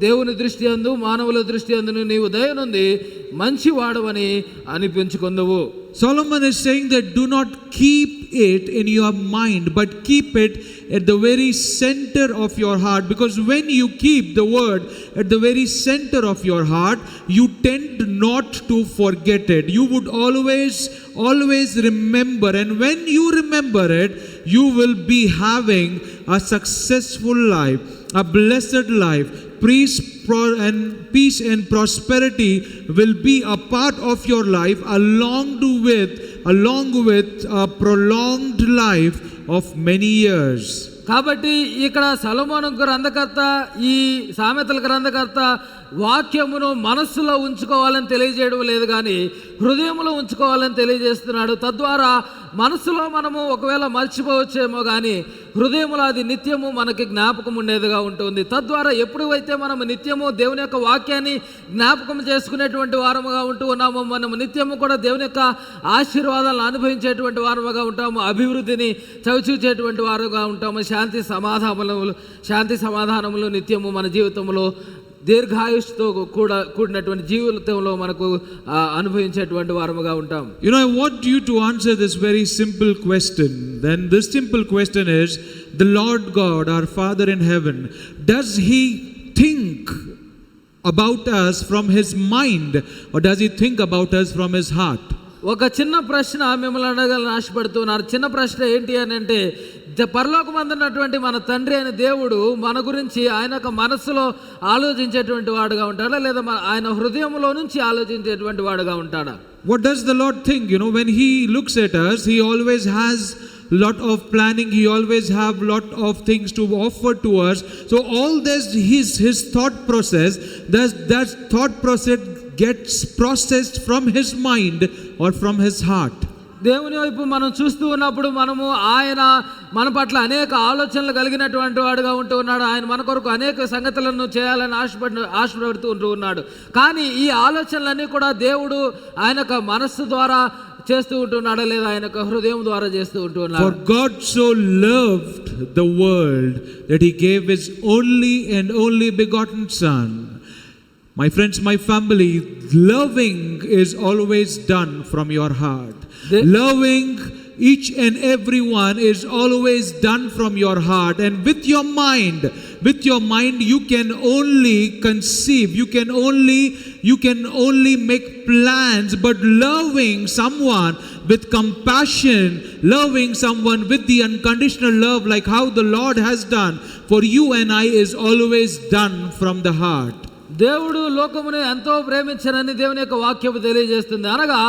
దేవుని దృష్టి అందు మానవుల దృష్టి అందును నీవు దయనుంది మంచివాడవని అనిపించుకుందువు. Solomon is saying that do not keep it in your mind, but keep it at the very center of your heart, because when you keep the word at the very center of your heart, you tend not to forget it. You would always remember, and when you remember it, you will be having a successful life, a blessed life. Peace and prosperity will be a part of your life, along with a prolonged life of many years. కాబట్టి ఇక్కడ సొలొమోను గ్రంథకర్త, ఈ సామెతల గ్రంథకర్త వాక్యమును మనస్సులో ఉంచుకోవాలని తెలియజేయడం లేదు, కానీ హృదయంలో ఉంచుకోవాలని తెలియజేస్తున్నాడు. తద్వారా మనస్సులో మనము ఒకవేళ మర్చిపోవచ్చేమో, కానీ హృదయంలో అది నిత్యము మనకి జ్ఞాపకం ఉండేదిగా ఉంటుంది. తద్వారా ఎప్పుడైతే మనము నిత్యము దేవుని యొక్క వాక్యాన్ని జ్ఞాపకం చేసుకునేటువంటి వారముగా ఉంటూ ఉన్నామో, మనము నిత్యము కూడా దేవుని యొక్క ఆశీర్వాదాలను అనుభవించేటువంటి వారముగా ఉంటాము, అభివృద్ధిని చవిచూచేటువంటి వారుగా ఉంటాము. శాంతి సమాధానములు నిత్యము మన జీవితంలో దీర్ఘాయుష్తో కూడినటువంటి జీవితంలో మనకు అనుభవించేటువంటి వారముగా ఉంటాం. You know, I want you to answer this very simple question. Then this simple question is, the Lord God, our Father in heaven, does He think about us from His mind, or does He think about us from His heart? ఒక చిన్న ప్రశ్న మిమ్మల్ని అడగాలని ఆశపడుతున్నారు. చిన్న ప్రశ్న ఏంటి అని అంటే, పరలోకమందున్నటువంటి మన తండ్రి అయిన దేవుడు మన గురించి ఆయన యొక్క మనస్సులో ఆలోచించేటువంటి వాడుగా ఉంటాడా, లేదా ఆయన హృదయంలో నుంచి ఆలోచించేటువంటి వాడుగా ఉంటాడా? What does the Lord think? You know, when He looks at us, He always has lot of planning. He always have lot of things to offer to us. So all this, his thought process, that thought process gets processed from His mind or from His heart. దేవుని వైపు మనం చూస్తూ ఉన్నప్పుడు మనము ఆయన మన పట్ల అనేక ఆలోచనలు కలిగినటువంటి వాడుగా ఉంటూ ఉన్నాడు. ఆయన మన కొరకు అనేక సంగతులను చేయాలని ఆశపడుతూ ఉంటూ ఉన్నాడు. కానీ ఈ ఆలోచనలన్నీ కూడా దేవుడు ఆయన యొక్క మనస్సు ద్వారా చేస్తూ ఉంటున్నాడా, లేదా ఆయన యొక్క హృదయం ద్వారా చేస్తూ ఉంటున్నాడు? For God so loved the world that He gave His only begotten Son. My friends, my family, loving is always done from your heart. Loving each and every one is always done from your heart, and with your mind you can only conceive, you can only make plans. But loving someone with compassion, loving someone with the unconditional love, like how the Lord has done for you and I, is always done from the heart. దేవుడు లోకమును ఎంతో ప్రేమించనని దేవుని యొక్క వాక్యము తెలియజేస్తుంది. అనగా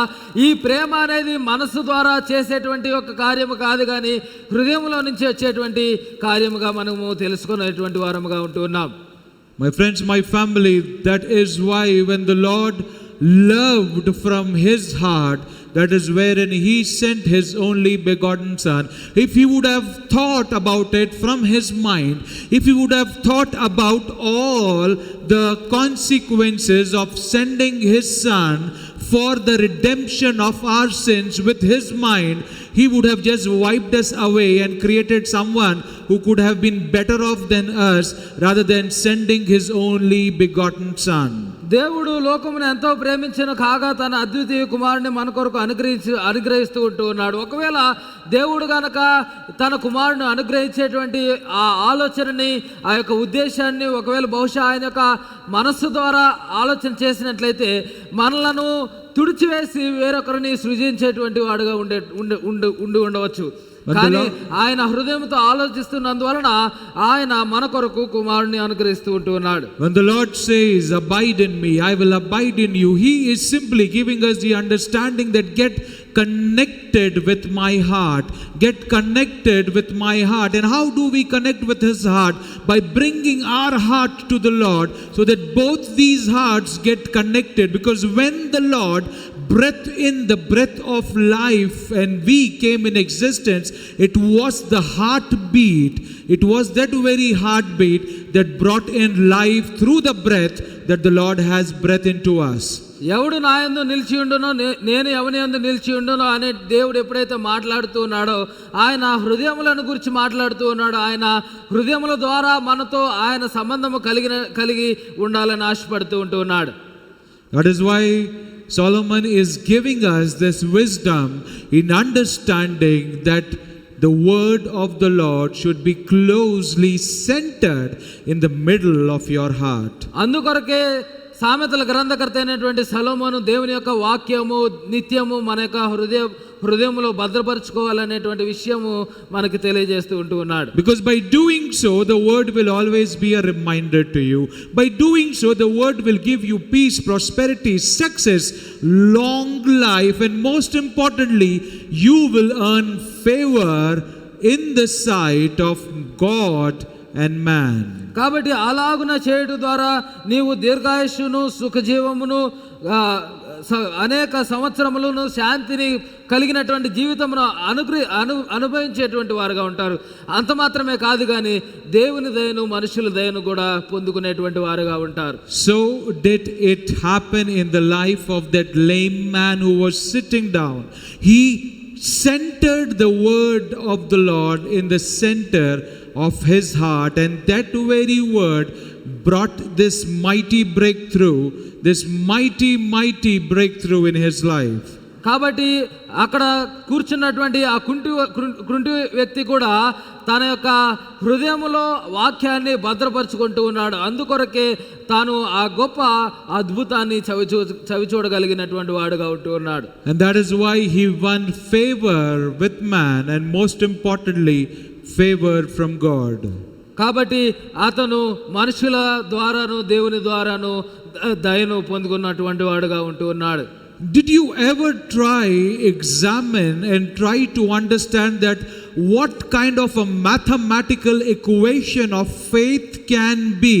ఈ ప్రేమ అనేది మనస్సు ద్వారా చేసేటువంటి ఒక కార్యము కాదు, కానీ హృదయంలో నుంచి వచ్చేటువంటి కార్యముగా మనము తెలుసుకునేటువంటి వారముగా ఉంటూ ఉన్నాం. My friends, my family, that is why when the Lord loved from His heart, that is wherein He sent His only begotten Son. If He would have thought about it from His mind, if He would have thought about all the consequences of sending His Son for the redemption of our sins with His mind, He would have just wiped us away and created someone who could have been better off than us, rather than sending His only begotten Son. దేవుడు లోకమును ఎంతో ప్రేమించిన కాగా తన అద్వితీయ కుమారుని మన కొరకు అనుగ్రహిస్తూ ఉంటూ ఉన్నాడు. ఒకవేళ దేవుడు గనక తన కుమారుని అనుగ్రహించేటువంటి ఆ ఆలోచనని, ఆ యొక్క ఉద్దేశాన్ని ఒకవేళ బహుశా ఆయన యొక్క మనస్సు ద్వారా ఆలోచన చేసినట్లయితే మనలను తుడిచివేసి వేరొకరిని సృజించేటువంటి వాడుగా ఉండవచ్చు. కానీ ఆయన హృదయంతో ఆలోచిస్తున్నందువలన ఆయన మన కొరకు కుమారుని అనుగ్రహిస్తూ ఉంటూ ఉన్నాడు. When the Lord says, abide in me, I will abide in you, He is simply giving us the understanding that get connected with my heart. Get connected with my heart. And how do we connect with His heart? By bringing our heart to the Lord, so that both these hearts get connected. Because when the Lord breathed in the breath of life and we came in existence, it was the heartbeat, it was that very heartbeat that brought in life through the breath that the Lord has breathed into us. ఎవడు నా యందు నిలిచి ఉండునో నేను ఎవని యందు నిలిచి ఉండునో అనే దేవుడు ఎప్పుడైతే మాట్లాడుతూ ఉన్నాడో, ఆయన హృదయములను గురించి మాట్లాడుతూ ఉన్నాడో, ఆయన హృదయముల ద్వారా మనతో ఆయన సంబంధము కలిగి ఉండాలని ఆశపడుతూ ఉంటూ ఉన్నాడు. That is why Solomon is giving us this wisdom in understanding that the word of the Lord should be closely centered in the middle of your heart. అందుకొరకే సామెతల గ్రంథకర్త అయినటువంటి సొలొమోను దేవుని యొక్క వాక్యము నిత్యము మన యొక్క హృదయంలో భద్రపరచుకోవాలనేటువంటి విషయము మనకి తెలియజేస్తూ ఉంటూ ఉన్నాడు. Because by doing so, the word will always be a reminder to you. By doing so, the word will give you peace, prosperity, success, long life, and most importantly, you will earn favor in the sight of God and man. కాబట్టి అలాగున చేయడం ద్వారా నీవు దీర్ఘాయుష్ను, సుఖజీవమును, అనేక సంవత్సరములను, శాంతిని కలిగినటువంటి జీవితమును అనుభవించేటువంటి వారుగా ఉంటారు. అంత మాత్రమే కాదు కానీ దేవుని దయను, మనుషుల దయను కూడా పొందుకునేటువంటి వారుగా ఉంటారు. So did it happen in the life of that lame man who was sitting down. He centered the word of the Lord in the center of his heart, and that very word brought this mighty breakthrough in his life. కాబట్టి అక్కడ కూర్చున్నటువంటి ఆ కుంటి వ్యక్తి కూడా తన యొక్క హృదయములో వాక్యాన్ని భద్రపరుచుకుంటూ ఉన్నాడు. అందుకొరకే తాను ఆ గొప్ప అద్భుతాన్ని చవి చూడగలిగినటువంటి వాడుగా ఉంటూ ఉన్నాడు. And that is why he won favor with man, and most importantly favor from God. కాబట్టి అతను మనుషుల ద్వారాను దేవుని ద్వారాను దయను పొందుకున్నటువంటి వాడుగా ఉంటూ ఉన్నాడు. Did you ever examine and try to understand that what kind of a mathematical equation of faith can be,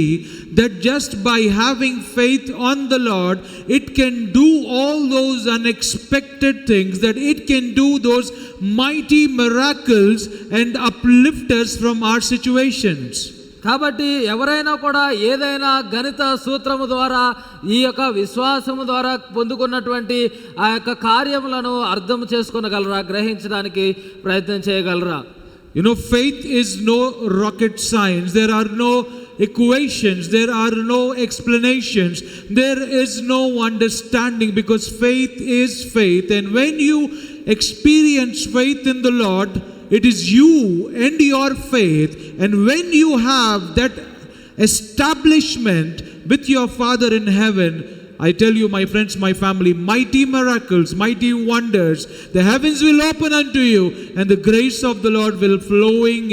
that just by having faith on the Lord, it can do all those unexpected things, that it can do those mighty miracles and uplift us from our situations. కాబట్టి ఎవరైనా కూడా ఏదైనా గణిత సూత్రము ద్వారా ఈ యొక్క విశ్వాసము ద్వారా పొందుకున్నటువంటి ఆ యొక్క కార్యములను అర్థం చేసుకోగలరా, గ్రహించడానికి ప్రయత్నం చేయగలరా? You know, faith is no rocket science. There are no equations, there are no explanations, there is no understanding, because faith is faith. And when you experience faith in the Lord, it is you and your faith. And when you have that establishment with your Father in heaven, I tell you, my friends, my family, mighty miracles, mighty wonders, the heavens will open unto you, and the grace of the Lord will flowing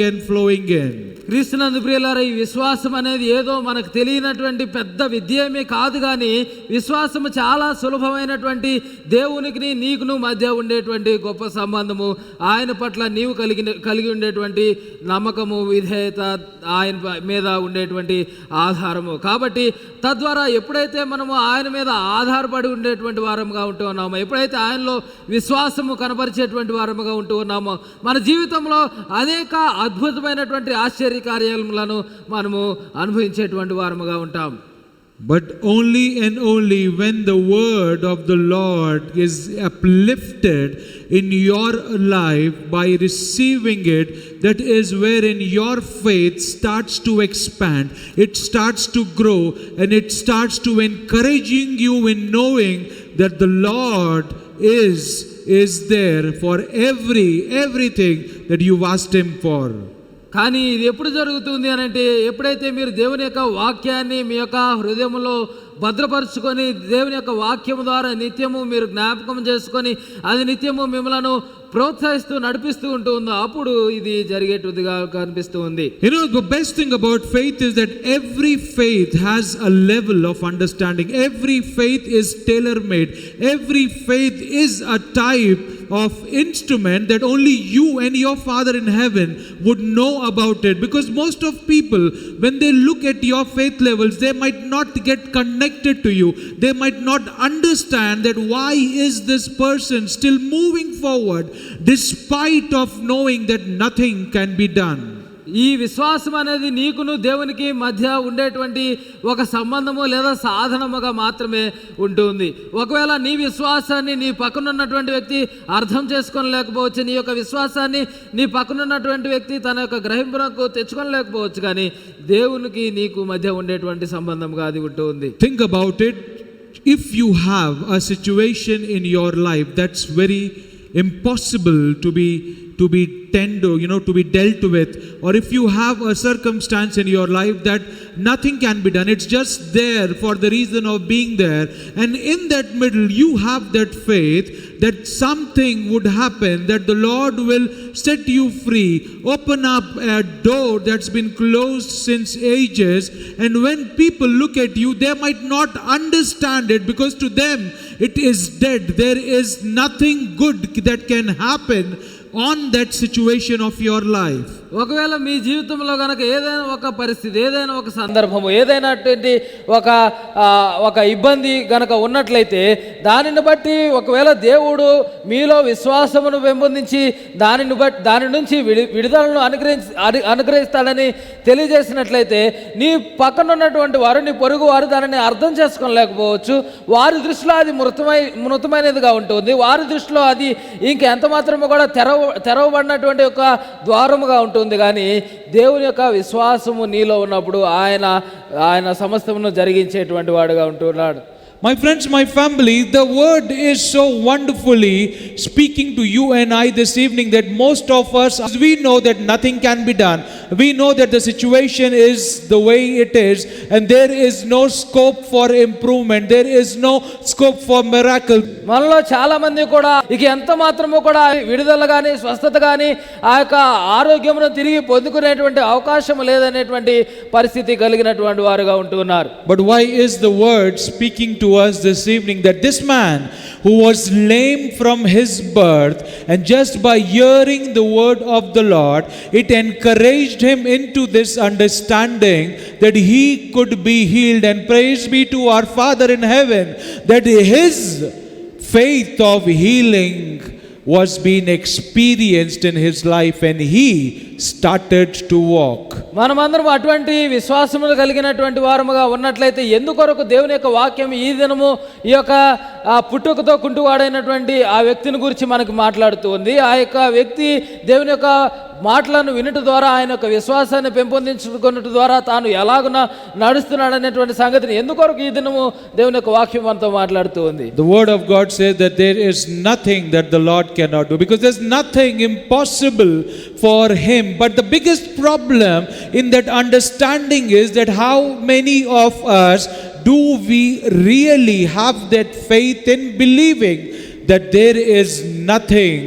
in. క్రీస్తునందు ప్రియులారా, ఈ విశ్వాసం అనేది ఏదో మనకు తెలియనటువంటి పెద్ద విద్యేమీ కాదు, కానీ విశ్వాసము చాలా సులభమైనటువంటి దేవునికి నీకును మధ్య ఉండేటువంటి గొప్ప సంబంధము, ఆయన పట్ల నీవు కలిగి ఉండేటువంటి నమ్మకము, విధేయత, ఆయన మీద ఉండేటువంటి ఆధారము. కాబట్టి తద్వారా ఎప్పుడైతే మనము ఆయన మీద ఆధారపడి ఉండేటువంటి వారముగా ఉంటూ ఉన్నామో, ఎప్పుడైతే ఆయనలో విశ్వాసము కనబరిచేటువంటి వారముగా ఉంటూ ఉన్నామో, మన జీవితంలో అనేక అద్భుతమైనటువంటి ఆశ్చర్య కార్యాలను మనము అనుభవించేటువంటి వారముగా ఉంటాం. But only and only when the word of the Lord is uplifted in your life by receiving it, that is wherein your faith starts to expand, it starts to grow, and it starts to encouraging you in knowing that the Lord is there for everything that you've asked him for. కానీ ఇది ఎప్పుడు జరుగుతుంది అని అంటే, ఎప్పుడైతే మీరు దేవుని యొక్క వాక్యాన్ని మీ యొక్క హృదయంలో భద్రపరుచుకొని దేవుని యొక్క వాక్యము ద్వారా నిత్యము మీరు జ్ఞాపకం చేసుకొని అది నిత్యము మిమ్మలను ప్రోత్సహిస్తూ నడిపిస్తూ ఉంటుందో అప్పుడు ఇది జరిగేట్టుగా కనిపిస్తూ ఉంది. You know, the best thing about faith is that every faith has a level of understanding. Every faith is tailor-made. Every faith is a type of instrument that only you and your Father in heaven would know about it. Because most of people, when they look at your faith levels, they might not get connected to you. They might not understand that why is this person still moving forward despite of knowing that nothing can be done. ఈ విశ్వాసం అనేది నీకును దేవునికి మధ్య ఉండేటువంటి ఒక సంబంధము లేదా సాధనముగా మాత్రమే ఉంటుంది. ఒకవేళ నీ విశ్వాసాన్ని నీ పక్కనున్నటువంటి వ్యక్తి అర్థం చేసుకోలేకపోవచ్చు, నీ యొక్క విశ్వాసాన్ని నీ పక్కనున్నటువంటి వ్యక్తి తన యొక్క గ్రహింపునకు తెచ్చుకోలేకపోవచ్చు, కానీ దేవునికి నీకు మధ్య ఉండేటువంటి సంబంధంగా అది ఉంటుంది. Think about it. If you have a situation in your life that's very impossible to be to be dealt with, or if you have a circumstance in your life that nothing can be done, it's just there for the reason of being there, and in that middle you have that faith that something would happen, that the Lord will set you free, open up a door that's been closed since ages, and when people look at you, they might not understand it because to them it is dead. There is nothing good that can happen on that situation of your life. ఒకవేళ మీ జీవితంలో కనుక ఏదైనా ఒక పరిస్థితి, ఏదైనా ఒక సందర్భము, ఏదైనా ఒక ఇబ్బంది గనక ఉన్నట్లయితే దానిని బట్టి ఒకవేళ దేవుడు మీలో విశ్వాసమును పెంపొందించి దాని నుంచి విడుదలను అనుగ్రహిస్తాడని తెలియజేసినట్లయితే నీ పక్కన ఉన్నటువంటి వారు, నీ పొరుగు వారు దానిని అర్థం చేసుకోలేకపోవచ్చు. వారి దృష్టిలో అది మృతమైనదిగా ఉంటుంది. వారి దృష్టిలో అది ఇంకెంత మాత్రము కూడా తెరవబడినటువంటి ఒక ద్వారముగా ఉంటుంది. కానీ దేవుని యొక్క విశ్వాసము నీలో ఉన్నప్పుడు ఆయన సమస్తమును జరిగించేటువంటి వాడుగా ఉంటున్నాడు. My friends, my family, the word is so wonderfully speaking to you and I this evening that most of us, we know that nothing can be done. We know that the situation is the way it is and there is no scope for improvement. There is no scope for miracle. మనలో చాలా మంది కూడా ఇక ఎంత మాత్రము కూడా విడుదల కానీ స్వస్థత కానీ ఆ యొక్క ఆరోగ్యమును తిరిగి పొందుకునేటువంటి అవకాశం లేదనేటువంటి పరిస్థితి కలిగినటువంటి వారుగా ఉంటున్నారు. But why is the word speaking to us this evening that this man who was lame from his birth, and just by hearing the word of the Lord, it encouraged him into this understanding that he could be healed, and praise be to our Father in heaven that his faith of healing was being experienced in his life and he started to walk. మనమందరం అటువంటి విశ్వాసములు కలిగినటువంటి వారముగా ఉన్నట్లయితే ఎందుకొరకు దేవుని యొక్క వాక్యం ఈ దినము ఈ యొక్క పుట్టుకతో కుంటువాడైనటువంటి ఆ వ్యక్తిని గురించి మనకు మాట్లాడుతూ ఉంది. ఆ యొక్క వ్యక్తి దేవుని యొక్క మాటలను వినట ద్వారా ఆయన యొక్క విశ్వాసాన్ని పెంపొందించుకున్నట్టు ద్వారా తాను ఎలాగున నడుస్తున్నాడు అనేటువంటి సంగతిని ఎందుకొరకు ఈ దినము దేవుని యొక్క వాక్యం మనతో మాట్లాడుతూ ఉంది. The word of God says that there is nothing that the Lord cannot do, because there's nothing impossible for him. But the biggest problem in that understanding is that how many of us do we really have that faith in believing that there is nothing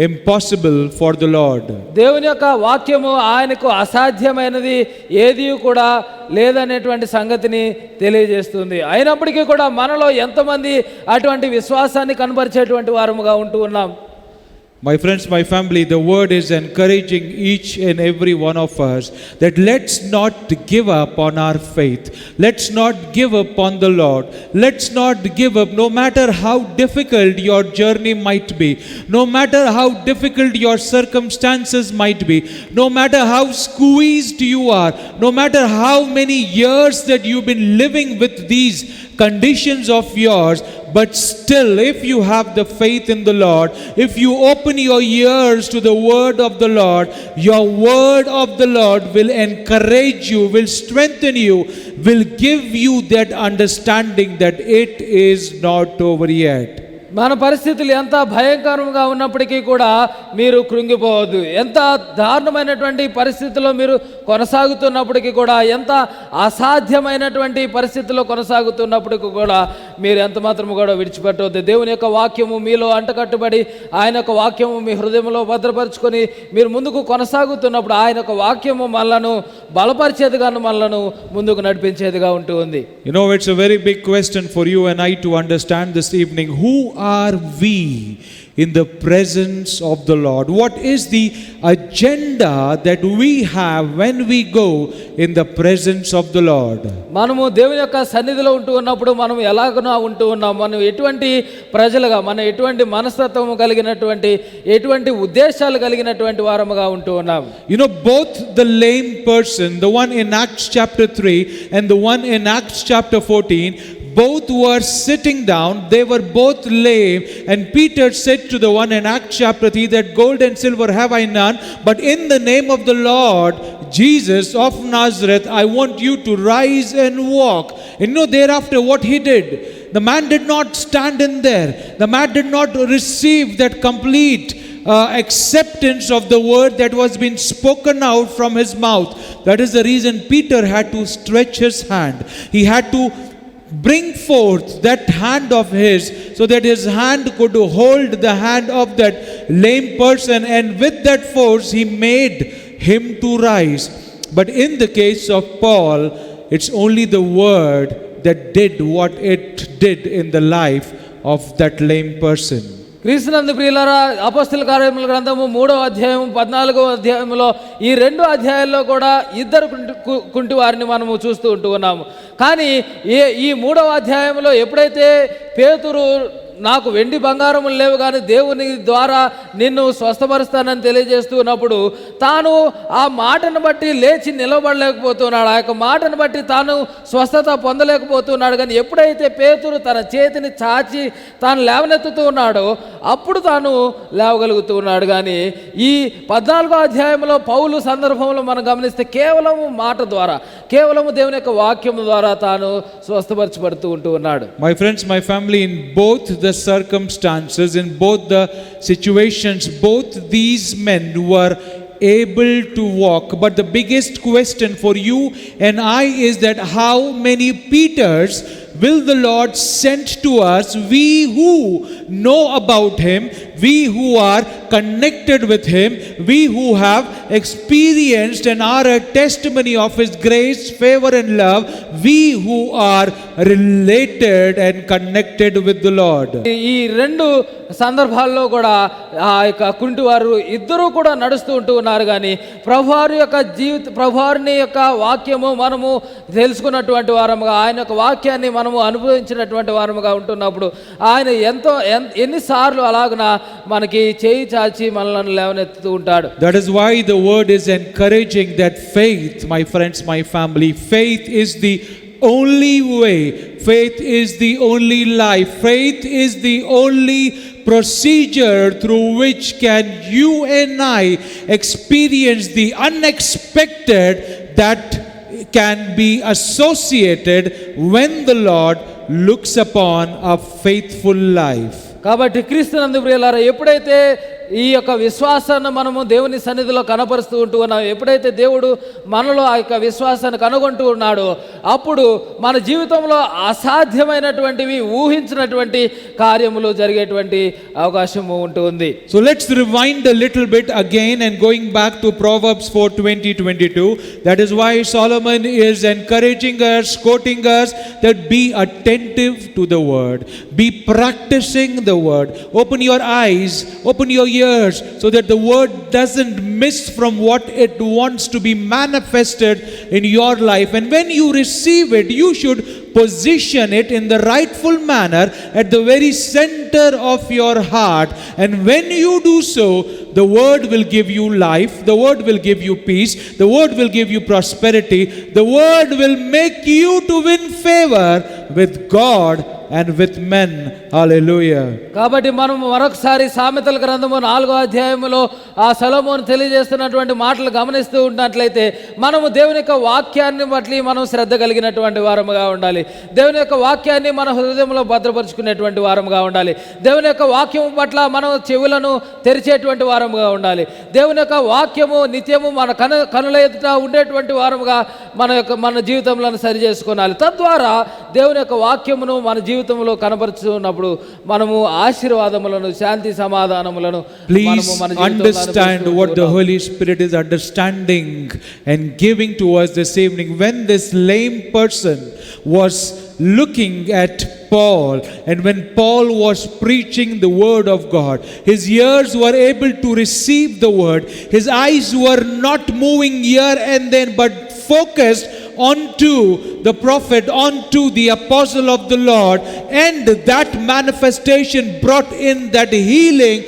impossible for the Lord. దేవుని యొక్క వాక్యము ఆయనకు అసాధ్యమైనది ఏది కూడా లేదనేటువంటి సంగతిని తెలియజేస్తుంది. అయినప్పటికీ కూడా మనలో ఎంతమంది అటువంటి విశ్వాసాన్ని కనబరిచేటువంటి వారముగా ఉంటూ ఉన్నాం. My friends, my family, the word is encouraging each and every one of us that let's not give up on our faith. Let's not give up on the Lord. Let's not give up no matter how difficult your journey might be, no matter how difficult your circumstances might be, no matter how squeezed you are, no matter how many years that you've been living with these conditions of yours, but still if you have the faith in the Lord, if you open your ears to the word of the Lord, your word of the Lord will encourage you, will strengthen you, will give you that understanding that it is not over yet. మన పరిస్థితులు ఎంత భయంకరంగా ఉన్నప్పటికీ కూడా మీరు కృంగిపోవద్దు. ఎంత దారుణమైనటువంటి పరిస్థితుల్లో మీరు కొనసాగుతున్నప్పటికీ కూడా, ఎంత అసాధ్యమైనటువంటి పరిస్థితుల్లో కొనసాగుతున్నప్పటికీ కూడా మీరు ఎంత మాత్రము కూడా విడిచిపెట్టవద్దు. దేవుని యొక్క వాక్యము మీలో అంటకట్టుబడి ఆయన యొక్క వాక్యము మీ హృదయంలో భద్రపరుచుకొని మీరు ముందుకు కొనసాగుతున్నప్పుడు ఆయన యొక్క వాక్యము మనలను బలపరిచేదిగాను మనలను ముందుకు నడిపించేదిగా ఉంటుంది. You know, it's a very big question for you and I to understand this evening. Who are we in the presence of the Lord? What is the agenda that we have when we go in the presence of the Lord? మనము దేవుని యొక్క సన్నిధిలో ఉంటూ ఉన్నప్పుడు మనం ఎలాగనో ఉంటూ ఉన్నాం. మనం ఎటువంటి ప్రజలుగా, మనం ఎటువంటి మనస్తత్వం కలిగినటువంటి, ఎటువంటి ఉద్దేశాలు కలిగినటువంటి వారముగా ఉంటూ ఉన్నాం. You know, both the lame person, the one in Acts chapter 3 and the one in Acts chapter 14, both were sitting down. They were both lame, and Peter said to the one in Acts chapter 3 that gold and silver have I none, but in the name of the Lord Jesus of Nazareth I want you to rise and walk. You know, thereafter what he did, the man did not stand in there. The man did not receive that complete acceptance of the word that was being spoken out from his mouth. That is the reason Peter had to stretch his hand. He had to bring forth that hand of his so that his hand could hold the hand of that lame person, and with that force he made him to rise. But in the case of Paul, it's only the word that did what it did in the life of that lame person. క్రీస్తునందు ప్రియులారా, అపొస్తలుల కార్యముల గ్రంథము 3వ అధ్యాయం 14వ అధ్యాయంలో ఈ 2 అధ్యాయాల్లో కూడా ఇద్దరు కుంటి వారిని మనము చూస్తూ ఉంటూ ఉన్నాము. కానీ ఈ 3వ అధ్యాయంలో ఎప్పుడైతే పేతురు నాకు వెండి బంగారములు లేవు కానీ దేవుని ద్వారా నిన్ను స్వస్థపరుస్తానని తెలియజేస్తున్నప్పుడు తాను ఆ మాటను బట్టి లేచి నిలబడలేకపోతున్నాడు. ఆ యొక్క మాటను బట్టి తాను స్వస్థత పొందలేకపోతున్నాడు. కానీ ఎప్పుడైతే పేతురు తన చేతిని చాచి తాను లేవనెత్తుతూ ఉన్నాడో అప్పుడు తాను లేవగలుగుతూ ఉన్నాడు. కానీ ఈ 14వ అధ్యాయంలో పౌలు సందర్భంలో మనం గమనిస్తే కేవలము మాట ద్వారా, కేవలము దేవుని యొక్క వాక్యం ద్వారా తాను స్వస్థపరచబడుతూ ఉంటూ ఉన్నాడు. My friends, my family, in both the circumstances, in both the situations, both these men were able to walk. But the biggest question for you and I is that how many Peters will the Lord send to us, we who know about him, we who are connected with him, we who have experienced and are a testimony of his grace, favor and love, we who are related and connected with the Lord. ఈ 2 సందర్భాల్లో కూడా ఆ యొక్క కుంటివారు ఇద్దరూ కూడా నడుస్తూ ఉంటూ ఉన్నారు. కానీ ప్రభువారి యొక్క ప్రభువారిని యొక్క వాక్యము మనము తెలుసుకున్నటువంటి వారముగా, ఆయన యొక్క వాక్యాన్ని మనము అనుభవించినటువంటి వారముగా ఉంటున్నప్పుడు ఆయన ఎన్నిసార్లు అలాగున మనకి చేయి చాచి మనల్ని లేవనెత్తుతూ ఉంటాడు. That is why the word is encouraging that faith, my friends, my family, faith is the only way, faith is the only life, faith is the only procedure through which can you and I experience the unexpected that can be associated when the Lord looks upon a faithful life. కాబట్టి క్రీస్తునందు ప్రియులారా, ఎప్పుడైతే ఈ యొక్క విశ్వాసాన్ని మనము దేవుని సన్నిధిలో కనపరుస్తూ ఉంటూ ఉన్నాం, ఎప్పుడైతే దేవుడు మనలో ఆ యొక్క విశ్వాసాన్ని కనుగొంటూ ఉన్నాడో అప్పుడు మన జీవితంలో అసాధ్యమైనటువంటివి, ఊహించినటువంటి కార్యములు జరిగేటువంటి అవకాశము ఉంటుంది. So let's rewind a little bit again and going back to Proverbs 4:20-22. That is why Solomon is encouraging us, quoting us that be attentive to the word, be practicing the word, open your eyes, open your ears so that the word doesn't miss from what it wants to be manifested in your life. And when you receive it, you should position it in the rightful manner at the very center of your heart. And when you do so, the word will give you life, the word will give you peace, the word will give you prosperity, the word will make you to win favor with God and with men. Hallelujah. కాబట్టి మనం మరొకసారి సామెతల గ్రంథము 4వ అధ్యాయములో ఆ సొలొమోను తెలియజేస్తున్నటువంటి మాటలు గమనిస్తూ ఉన్నట్లయితే మనము దేవుని యొక్క వాక్యాన్ని బట్టి మనం శ్రద్ధ కలిగినటువంటి వారముగా ఉండాలి. దేవుని యొక్క వాక్యాన్ని మన హృదయంలో భద్రపరుచుకునేటువంటి వారముగా ఉండాలి. దేవుని యొక్క వాక్యము పట్ల మనం చెవులను తెరిచేటువంటి వారముగా ఉండాలి. దేవుని యొక్క వాక్యము నిత్యము మన కనుల ఎదుట ఉండేటువంటి వారముగా మన జీవితంలో సరి చేసుకోవాలి. తద్వారా దేవుని యొక్క వాక్యమును మన జీవితంలో కనపరుచున్నప్పుడు మనము ఆశీర్వాదములను, శాంతి సమాధానములను Please understand what the Holy Spirit is understanding and giving to us this evening. When this lame person was looking at Paul. And when Paul was preaching the word of God, his ears were able to receive the word. His eyes were not moving here and then, but focused onto the prophet, onto the apostle of the Lord. And that manifestation brought in that healing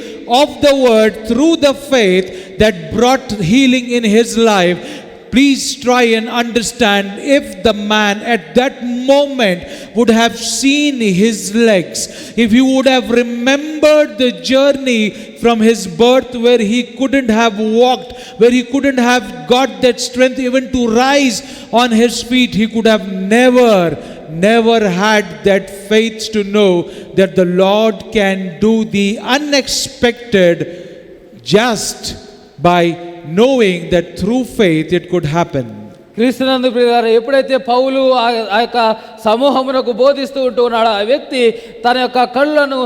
of the word through the faith that brought healing in his life. Please try and understand, if the man at that moment would have seen his legs, if he would have remembered the journey from his birth where he couldn't have walked, where he couldn't have got that strength even to rise on his feet, he could have never had that faith to know that the Lord can do the unexpected just by knowing that through faith it could happen. క్రీస్తునందు ప్రియులారా, ఎప్పుడైతే పౌలు ఆ యొక్క సమూహమునకు బోధిస్తూ ఉంటూ ఉన్నాడో, ఆ వ్యక్తి తన యొక్క కళ్ళను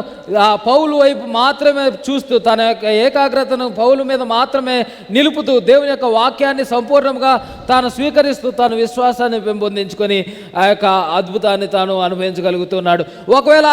ఆ పౌలు వైపు మాత్రమే చూస్తూ, తన యొక్క ఏకాగ్రతను పౌలు మీద మాత్రమే నిలుపుతూ, దేవుని యొక్క వాక్యాన్ని సంపూర్ణంగా తాను స్వీకరిస్తూ తన విశ్వాసాన్ని పెంపొందించుకొని ఆ యొక్క అద్భుతాన్ని తాను అనుభవించగలుగుతున్నాడు. ఒకవేళ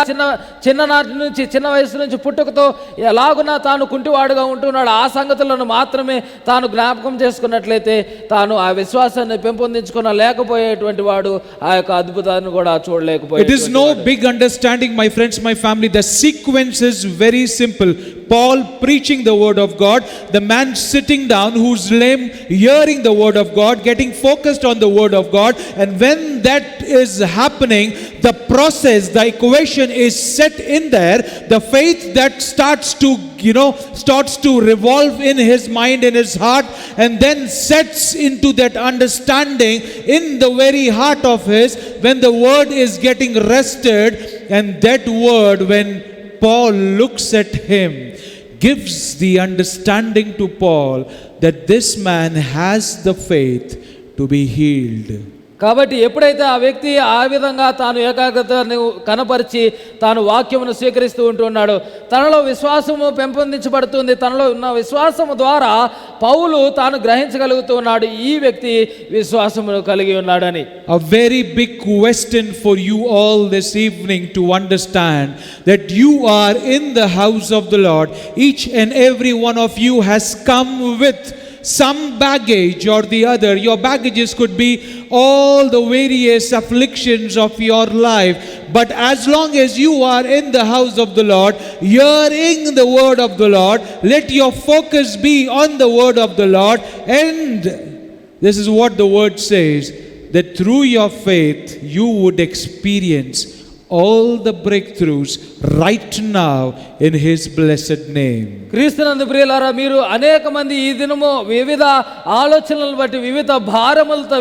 చిన్ననాటి నుంచి, చిన్న వయసు నుంచి పుట్టుకతో ఎలాగున్నా తాను కుంటివాడుగా ఉంటున్నాడు, ఆ సంగతులను మాత్రమే తాను జ్ఞాపకం చేసుకున్నట్లయితే తాను ఆ విశ్వాసాన్ని లేకపోయేటువంటి వాడు ఆ యొక్క అద్భుతాన్ని కూడా చూడలేకపోయాడు. It is no big understanding, my friends, my family. The sequence is very simple. Paul preaching the word of God, the man sitting down who's lame hearing the word of God, getting focused on the word of God, and when that is happening, the process, the equation is set in there. The faith that starts to revolve in his mind, in his heart, and then sets into that understanding in the very heart of his, when the word is getting rested, and that word, when Paul looks at him, gives the understanding to Paul that this man has the faith to be healed. కాబట్టి ఎప్పుడైతే ఆ వ్యక్తి ఆ విధంగా తాను ఏకాగ్రతను కనపరిచి తాను వాక్యమును స్వీకరిస్తూ ఉంటున్నాడో, తనలో విశ్వాసము పెంపొందించబడుతుంది. తనలో ఉన్న విశ్వాసము ద్వారా పౌలు తాను గ్రహించగలుగుతూ ఉన్నాడు, ఈ వ్యక్తి విశ్వాసమును కలిగి ఉన్నాడని. A very big question for you all this evening to understand that you are in the house of the Lord. Each and every one of you has come with some baggage or the other. Your baggages could be all the various afflictions of your life, but as long as you are in the house of the Lord, hearing the word of the Lord, let your focus be on the word of the Lord. And this is what the word says, that through your faith you would experience all the breakthroughs right now in his blessed name. క్రీస్తునందు ప్రియులారా, మీరు అనేక మంది ఈ దినము వివిధ ఆలోచనలను బట్టి, వివిధ భారములతో,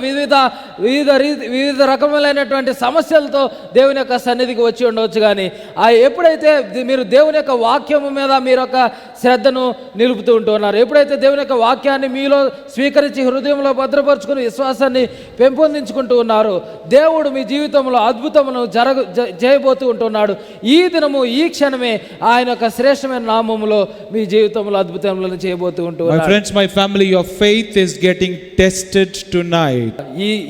వివిధ రకములైనటువంటి సమస్యలతో దేవుని యొక్క సన్నిధికి వచ్చి ఉండవచ్చు. కానీ ఎప్పుడైతే మీరు దేవుని యొక్క వాక్యము మీద మీరు యొక్క శ్రద్ధను నిలుపుతూ ఉంటున్నారు, ఎప్పుడైతే దేవుని యొక్క వాక్యాన్ని మీలో స్వీకరించి హృదయంలో భద్రపరుచుకుని విశ్వాసాన్ని పెంపొందించుకుంటూ ఉన్నారు, దేవుడు మీ జీవితంలో అద్భుతమును చేయబోతూ ఉంటున్నాడు. ఈ దినము, ఈ క్షణమే ఆయన యొక్క శ్రేష్టమైన నామములో మీ జీవితంలో అద్భుతములను చేయబోతూ ఉంటున్నారు. My friends, my family, your faith is getting tested tonight.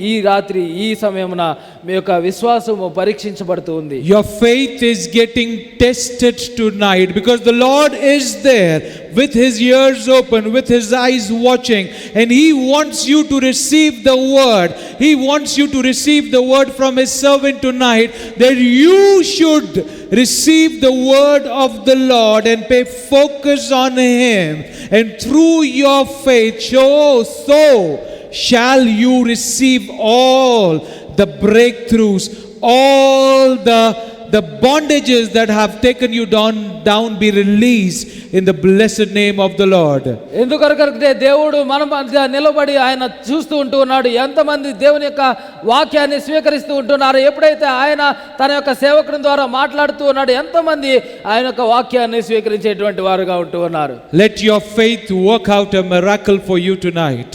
ఈ రాత్రి, ఈ సమయమున మీ యొక్క విశ్వాసము పరీక్షించబడుతుంది. Your faith is getting tested tonight because the Lord is there with his ears open, with his eyes watching, and he wants you to receive the word. He wants you to receive the word from his servant tonight, that you should receive the word of the Lord and pay focus on him, and through your faith so shall you receive all the breakthroughs, all the bondages that have taken you down be released in the blessed name of the Lord. ఎందుకంటే దేవుడు మన మధ్య నిలబడి ఆయన చూస్తూ ఉంటూ ఉన్నాడు. ఎంతమంది దేవుని యొక్క వాక్యాన్ని స్వీకరిస్తూ ఉంటున్నారు, ఎప్పుడైతే ఆయన తన యొక్క సేవకుని ద్వారా మాట్లాడుతూ ఉన్నాడు, ఎంతమంది ఆయన యొక్క వాక్యాన్ని స్వీకరించేటువంటి వారుగా ఉంటూ ఉన్నారు. Let your faith work out a miracle for you tonight.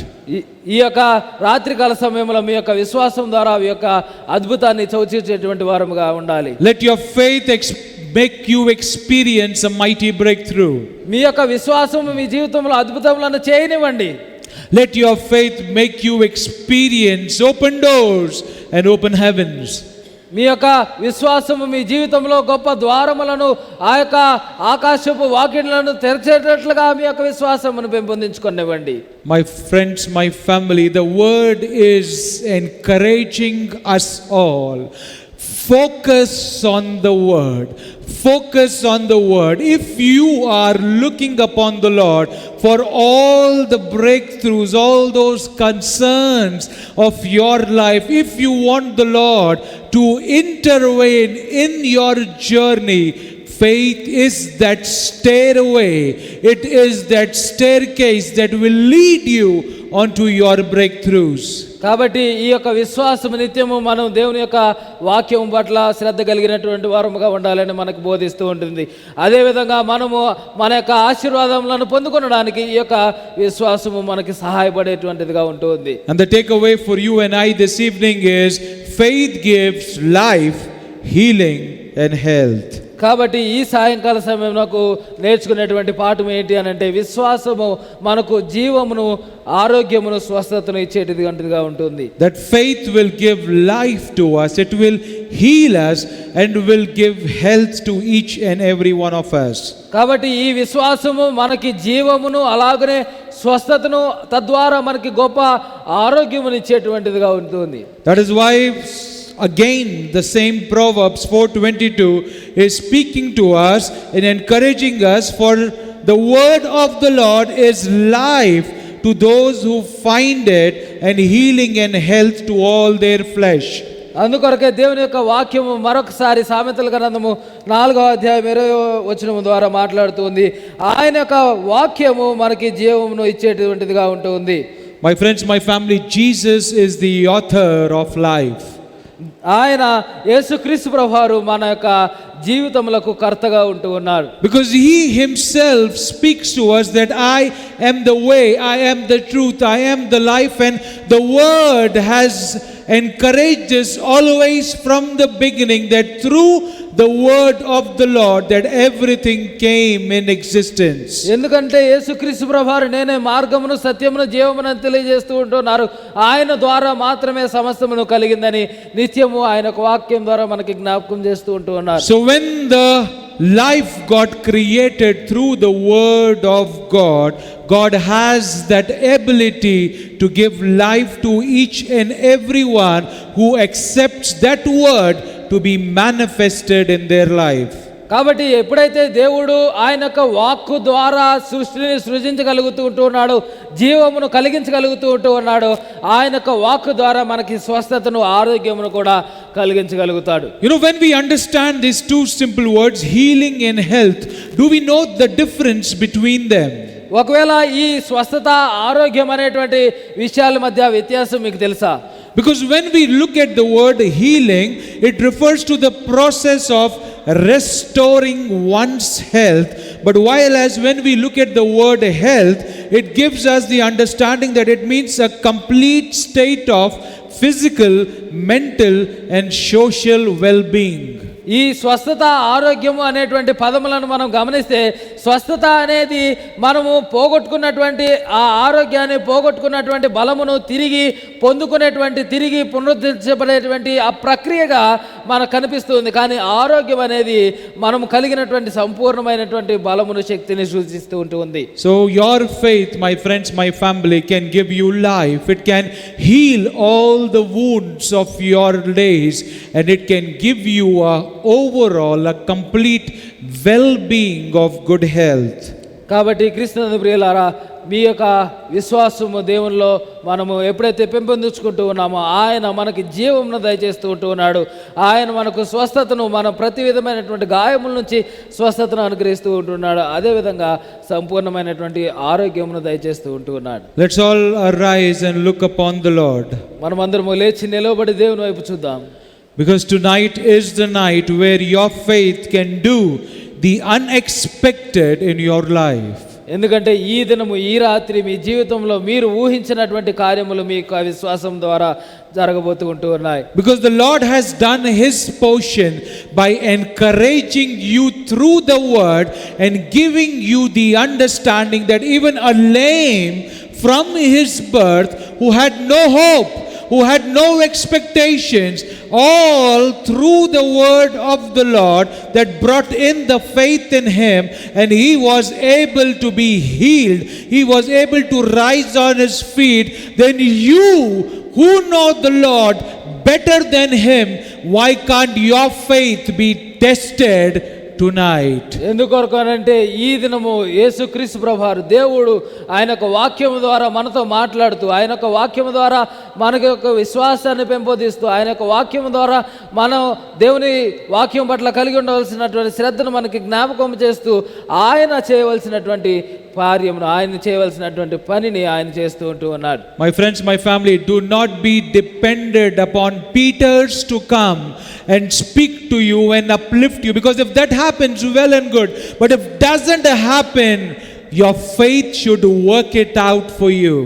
ఈ యొక్క రాత్రికాల సమయంలో మీ యొక్క విశ్వాసం ద్వారా ఈ యొక్క అద్భుతాన్ని చవిచూచేటువంటి వారముగా ఉండాలి. Let your faith make you experience a mighty breakthrough. మీ యొక్క విశ్వాసం మీ జీవితంలో అద్భుతములను చేయనివ్వండి. Let your faith make you experience open doors and open heavens. మీ యొక్క విశ్వాసము మీ జీవితంలో గొప్ప ద్వారములను ఆ యొక్క ఆకాశపు వాకిళ్లను తెరిచేటట్లుగా మీ యొక్క విశ్వాసమును పెంపొందించుకొనివ్వండి. My friends, my family, the word is encouraging us all. Focus on the word. Focus on the word. If you are looking upon the Lord for all the breakthroughs, all those concerns of your life, if you want the Lord to intervene in your journey, faith is that stairway. It is that staircase that will lead you onto your breakthroughs. కాబట్టి ఈ యొక్క విశ్వాసము నిత్యము మనం దేవుని యొక్క వాక్యం పట్ల శ్రద్ధ కలిగినటువంటి వారముగా ఉండాలని మనకు బోధిస్తూ ఉంటుంది. అదేవిధంగా మనము మన యొక్క ఆశీర్వాదములను పొందుకొనడానికి ఈ యొక్క విశ్వాసము మనకి సహాయపడేటువంటిదిగా ఉంటుంది. And the takeaway for you and I this evening is faith gives life, healing and health. కాబట్టి ఈ సాయంకాల సమయం నాకు నేర్చుకునేటువంటి పాఠం ఏంటి అని అంటే విశ్వాసము మనకు జీవమును ఆరోగ్యమును స్వస్థతను ఇచ్చేటిదిగా ఉంటుంది. That faith will give life to us, it will heal us and will give health to each and every one of us. కాబట్టి ఈ విశ్వాసము మనకి జీవమును అలాగనే స్వస్థతను తద్వారా మనకి గొప్ప ఆరోగ్యమును ఇచ్చేటువంటిదిగా ఉంటుంది. That is why again the same Proverbs 4:22 is speaking to us and encouraging us, for the word of the Lord is life to those who find it and healing and health to all their flesh. అందుకొరకే దేవుని యొక్క వాక్యము మరొకసారి సామెతల గ్రంథము 4వ అధ్యాయం 20వ వచనం ద్వారా మాట్లాడుతుంది. ఆయన యొక్క వాక్యము మనకి జీవమును ఇచ్చేటువంటిదిగా ఉంటుంది. My friends, my family, Jesus is the author of life. ఆయన యేసుక్రీస్తు ప్రభువారు మన యొక్క జీవితములకు కర్తగా ఉంటూ ఉన్నారు. Because he himself speaks to us that I am the way, I am the truth, I am the life, and the word has encouraged us always from the beginning that through the word of the Lord that everything came in existence. ఎందుకంటే యేసుక్రీస్తు ప్రభువారు నేనే మార్గమును సత్యమును జీవమును అని తెలియజేస్తూ ఉంటున్నారు. ఆయన ద్వారా మాత్రమే సమస్తమును కలిగిందని నిత్యము ఆయన వాక్యం ద్వారా మనకి జ్ఞాపకం చేస్తూ ఉంటూ ఉన్నారు. So when the life got created through the word of God, God has that ability to give life to each and everyone who accepts that word to be manifested in their life. కాబట్టి ఎప్పుడైతే దేవుడు ఆయన యొక్క వాక్కు ద్వారా సృష్టిని సృజించగలుగుతూ ఉంటున్నాడు, జీవమును కలిగించగలుగుతూ ఉంటున్నాడు, ఆయన యొక్క వాక్కు ద్వారా మనకి స్వస్థతను ఆరోగ్యమును కూడా కలిగించగలుగుతాడు. You know, when we understand these two simple words, healing and health, do we know the difference between them? ఒకవేళ ఈ స్వస్థత ఆరోగ్యం అనేటువంటి విషయాల మధ్య వ్యత్యాసం మీకు తెలుసా? Because when we look at the word healing, it refers to the process of restoring one's health. But while as when we look at the word health, it gives us the understanding that it means a complete state of physical, mental and social well-being. ఈ స్వస్థత ఆరోగ్యము అనేటువంటి పదములను మనం గమనిస్తే స్వస్థత అనేది మనము పోగొట్టుకున్నటువంటి ఆ ఆరోగ్యాన్ని పోగొట్టుకున్నటువంటి బలమును తిరిగి పొందుకునేటువంటి తిరిగి పునరుద్ధరించబడేటువంటి ఆ ప్రక్రియగా మనకు కనిపిస్తుంది. కానీ ఆరోగ్యం అనేది మనము కలిగినటువంటి సంపూర్ణమైనటువంటి బలమును శక్తిని సూచిస్తూ ఉంటుంది. So your faith, my friends, my family, can give you life. It can heal all the wounds of your days and it can give you overall a complete well-being of good health. కాబట్టి క్రీస్తునందు ప్రియులారా, మీ యొక్క విశ్వాసము దేవునిలో మనము ఎప్పుడైతే పెంపొందించుకుంటూ ఉన్నామో ఆయన మనకి జీవమును దయచేస్తూ ఉంటూ ఉన్నాడు. ఆయన మనకు స్వస్థతను, మన ప్రతి విధమైనటువంటి గాయముల నుంచి స్వస్థతను అనుగ్రహిస్తూ ఉంటున్నాడు. అదేవిధంగా సంపూర్ణమైనటువంటి ఆరోగ్యమును దయచేస్తూ ఉంటూ ఉన్నాడు. Let's all arise and look upon the Lord. మనమందరము లేచి నిలబడి దేవుని వైపు చూద్దాం. Because tonight is the night where your faith can do the unexpected in your life. ఎందుకంటే ఈ దినము ఈ రాత్రి మీ జీవితంలో మీరు ఊహించినటువంటి కార్యములు మీ యొక్క విశ్వాసం ద్వారా జరగబోతూ ఉంటూ ఉన్నాయి. Because the Lord has done his portion by encouraging you through the word and giving you the understanding that even a lame from his birth who had no hope, who had no expectations, all through the word of the Lord that brought in the faith in him, and he was able to be healed. He was able to rise on his feet. Then you who know the Lord better than him, why can't your faith be tested tonight? ఎందుకొరకనంటే ఈ దినము యేసుక్రీస్తు ప్రభువారు దేవుడు ఆయన యొక్క వాక్యము ద్వారా మనతో మాట్లాడుతూ, ఆయన యొక్క వాక్యము ద్వారా మనకి యొక్క విశ్వాసాన్ని పెంపొందిస్తూ, ఆయన యొక్క వాక్యము ద్వారా మనం దేవుని వాక్యం పట్ల కలిగి ఉండవలసినటువంటి శ్రద్ధను మనకి జ్ఞాపకం చేస్తూ, ఆయన చేయవలసినటువంటి కార్యమును, ఆయన చేయవలసినటువంటి పనిని ఆయన చేస్తూ ఉంటూ ఉన్నాడు. My friends, my family, do not be dependent upon Peters to come and speak to you and uplift you, because if that happens, well and good, but if doesn't happen, your faith should work it out for you.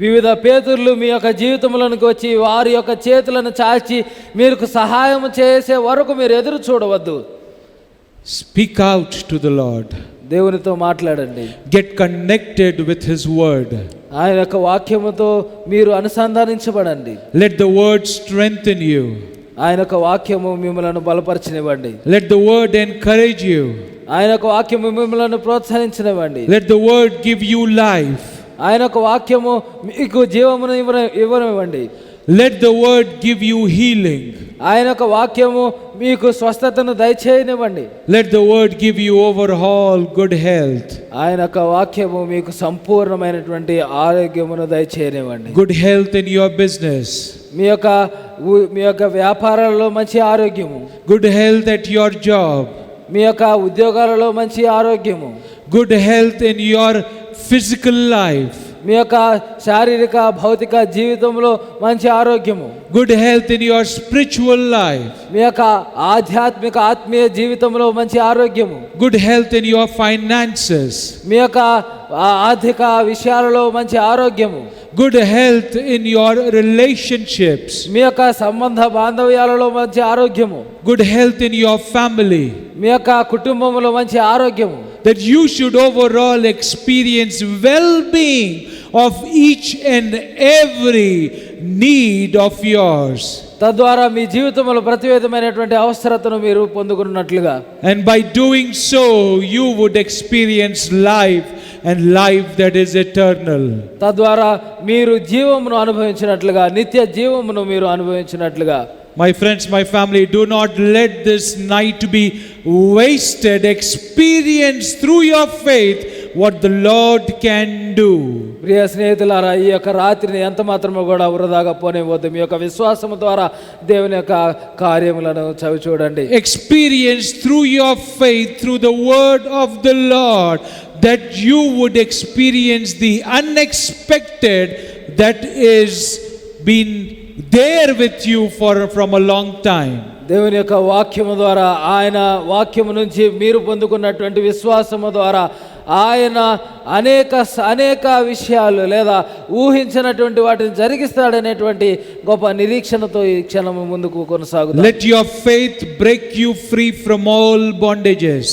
వివిధ పేతురులు మీ యొక్క జీవితంలోనికి వచ్చి వారి యొక్క చేతులను చాచి మీకు సహాయం చేసే వరకు మీరు ఎదురు చూడవద్దు. Speak out to the Lord. దేవునితో మాట్లాడండి. Get connected with his word. ఆయన యొక్క వాక్యముతో మీరు అనుసంధానించబడండి. Let the word strengthen you. ఆయన యొక్క వాక్యము మిమ్మల్ని బలపరచనివ్వండి. Let the word encourage you. ఆయన యొక్క వాక్యము మిమ్మల్ని ప్రోత్సహించనివ్వండి. Let the word give you life. ఆయన యొక్క వాక్యము మీకు జీవమును ఇవ్వనివ్వండి. Let the word give you healing. ఆయన యొక్క వాక్యము మీకు స్వస్థతను దయచేయనివ్వండి. Let the word give you overall good health. ఆయన యొక్క వాక్యము మీకు సంపూర్ణమైనటువంటి ఆరోగ్యమును దయచేయనివ్వండి. Good health in your business. మీ యొక్క వ్యాపారాలలో మంచి ఆరోగ్యము. Good health at your job. మీ యొక్క ఉద్యోగాలలో మంచి ఆరోగ్యము. Good health in your physical life. మీ యొక్క శారీరక భౌతిక జీవితంలో మంచి ఆరోగ్యము. Good health in your spiritual life. మీ యొక్క ఆధ్యాత్మిక ఆత్మీయ జీవితంలో మంచి ఆరోగ్యము. Good health in your finances. మీ యొక్క ఆర్థిక విషయాలలో మంచి ఆరోగ్యము. Good health in your relationships. మీ యొక్క సంబంధ బాంధవ్యాలలో మంచి ఆరోగ్యము. Good health in your family. మీ యొక్క కుటుంబంలో మంచి ఆరోగ్యము. That you should overall experience well-being of each and every need of yours. తద్వారా మీ జీవితంలో ప్రతి విధమైనటువంటి అవసరతను మీరు పొందుకున్నట్లుగా, and by doing so you would experience life, and life that is eternal. తద్వారా మీరు జీవమును అనుభవించినట్లుగా, నిత్య జీవమును మీరు అనుభవించినట్లుగా. My friends, my family, do not let this night be wasted. Experience through your faith what the Lord can do. ప్రియ స్నేహితులారా, ఈ యొక్క రాత్రిని ఎంత మాత్రమో కూడా వృధాగా పోనివ్వద్దు. మీ యొక్క విశ్వాసము ద్వారా దేవుని యొక్క కార్యములను చవి చూడండి. Experience through your faith, through the word of the Lord, that you would experience the unexpected that is been there with you from a long time. దేవుని యొక్క వాక్యము ద్వారా, ఆయన వాక్యము నుంచి మీరు పొందుకున్నటువంటి విశ్వాసము ద్వారా ఆయన అనేక విషయాలు లేదా ఊహించినటువంటి వాటిని జరిగిస్తాడనేటువంటి గొప్ప నిరీక్షణతో ఈ క్షణము ముందుకు కొనసాగుతాం. Let your faith break you free from all bondages.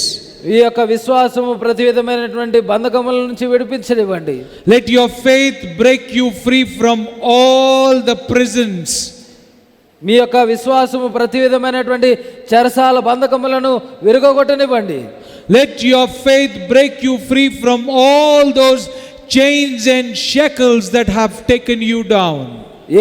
ఈ యొక్క విశ్వాసము ప్రతి విధమైనటువంటి బంధకముల నుంచి విడిపించనివ్వండి. Let your faith break you free from all the prisons. మీ యొక్క విశ్వాసము ప్రతి విధమైనటువంటి చెరసాల బంధకములను విరగొట్టనివ్వండి. Let your faith break you free from all those chains and shackles that have taken you down.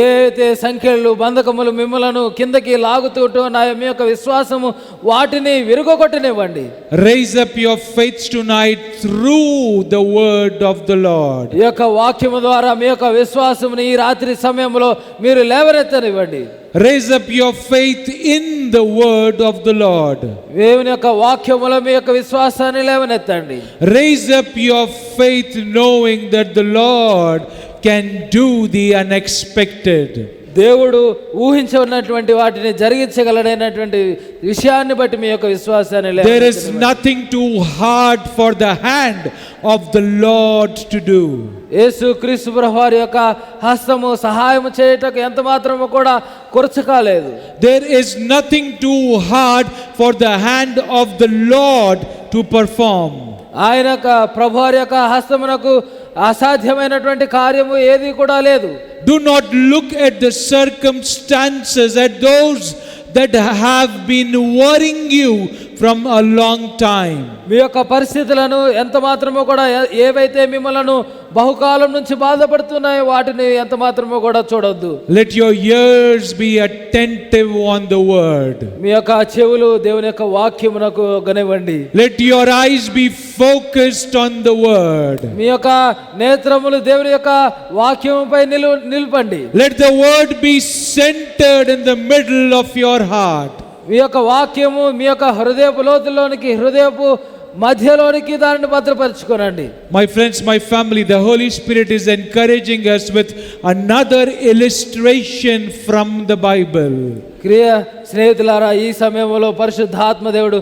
ఏదైతే సంఖ్యలు బంధకములు మిమ్మలను కిందకి లాగుతూ ఉన్నాయో మీ యొక్క విశ్వాసము వాటిని విరగొట్టనివ్వండి. Raise up your faith tonight through the word of the Lord. ఈ యొక్క వాక్యము ద్వారా మీ యొక్క విశ్వాసమును ఈ రాత్రి సమయంలో మీరు లేవనెత్తనివ్వండి. Raise up your faith in the word of the Lord. దేవుని యొక్క వాక్యములో మీ యొక్క విశ్వాసాన్ని లేవనెత్తండి. Raise up your faith knowing that the Lord can do the unexpected. దేవుడు ఊహించనటువంటి వాటిని జరిగించగలడైనటువంటి విషయాన్ని బట్టి మీ యొక్క విశ్వాసాన్ని లేవనెత్తండి. There is nothing too hard for the hand of the Lord to do. యేసు క్రీస్తు ప్రభువారి యొక్క హస్తము సహాయం చేయుటకు ఎంత మాత్రము కూడా కొరచకాలేదు. There is nothing too hard for the hand of the Lord to perform. ఆయన యొక్క ప్రభువారి యొక్క హస్తమునకు అసాధ్యమైనటువంటి కార్యము ఏది కూడా లేదు. Do not look at the circumstances, at those that have been worrying you from a long time. మీ యొక్క పరిస్థితులను ఎంత మాత్రమో కూడా ఏవైతే మిమ్మలను బహుకాలం నుంచి బాధపడుతున్నాయో వాటిని ఎంత మాత్రమో కూడా చూడొద్దు. Let your ears be attentive on the word. మీ యొక్క చెవులు దేవుని యొక్క వాక్యమునకు గనివ్వండి. Let your eyes be focused on the word. మీ యొక్క నేత్రములు దేవుని యొక్క వాక్యముపై నిలపండి. Let the word be centered in the middle of your heart. మీ యొక్క వాక్యము మీ యొక్క హృదయపు లోతులోనికి, హృదయపు మధ్యలోనికి దానిని భద్రపరచుకోనండి. My friends, my family, the Holy Spirit is encouraging us with another illustration from the Bible. స్నేహితులారా, ఈ సమయంలో పరిశుద్ధాత్మ దేవుడు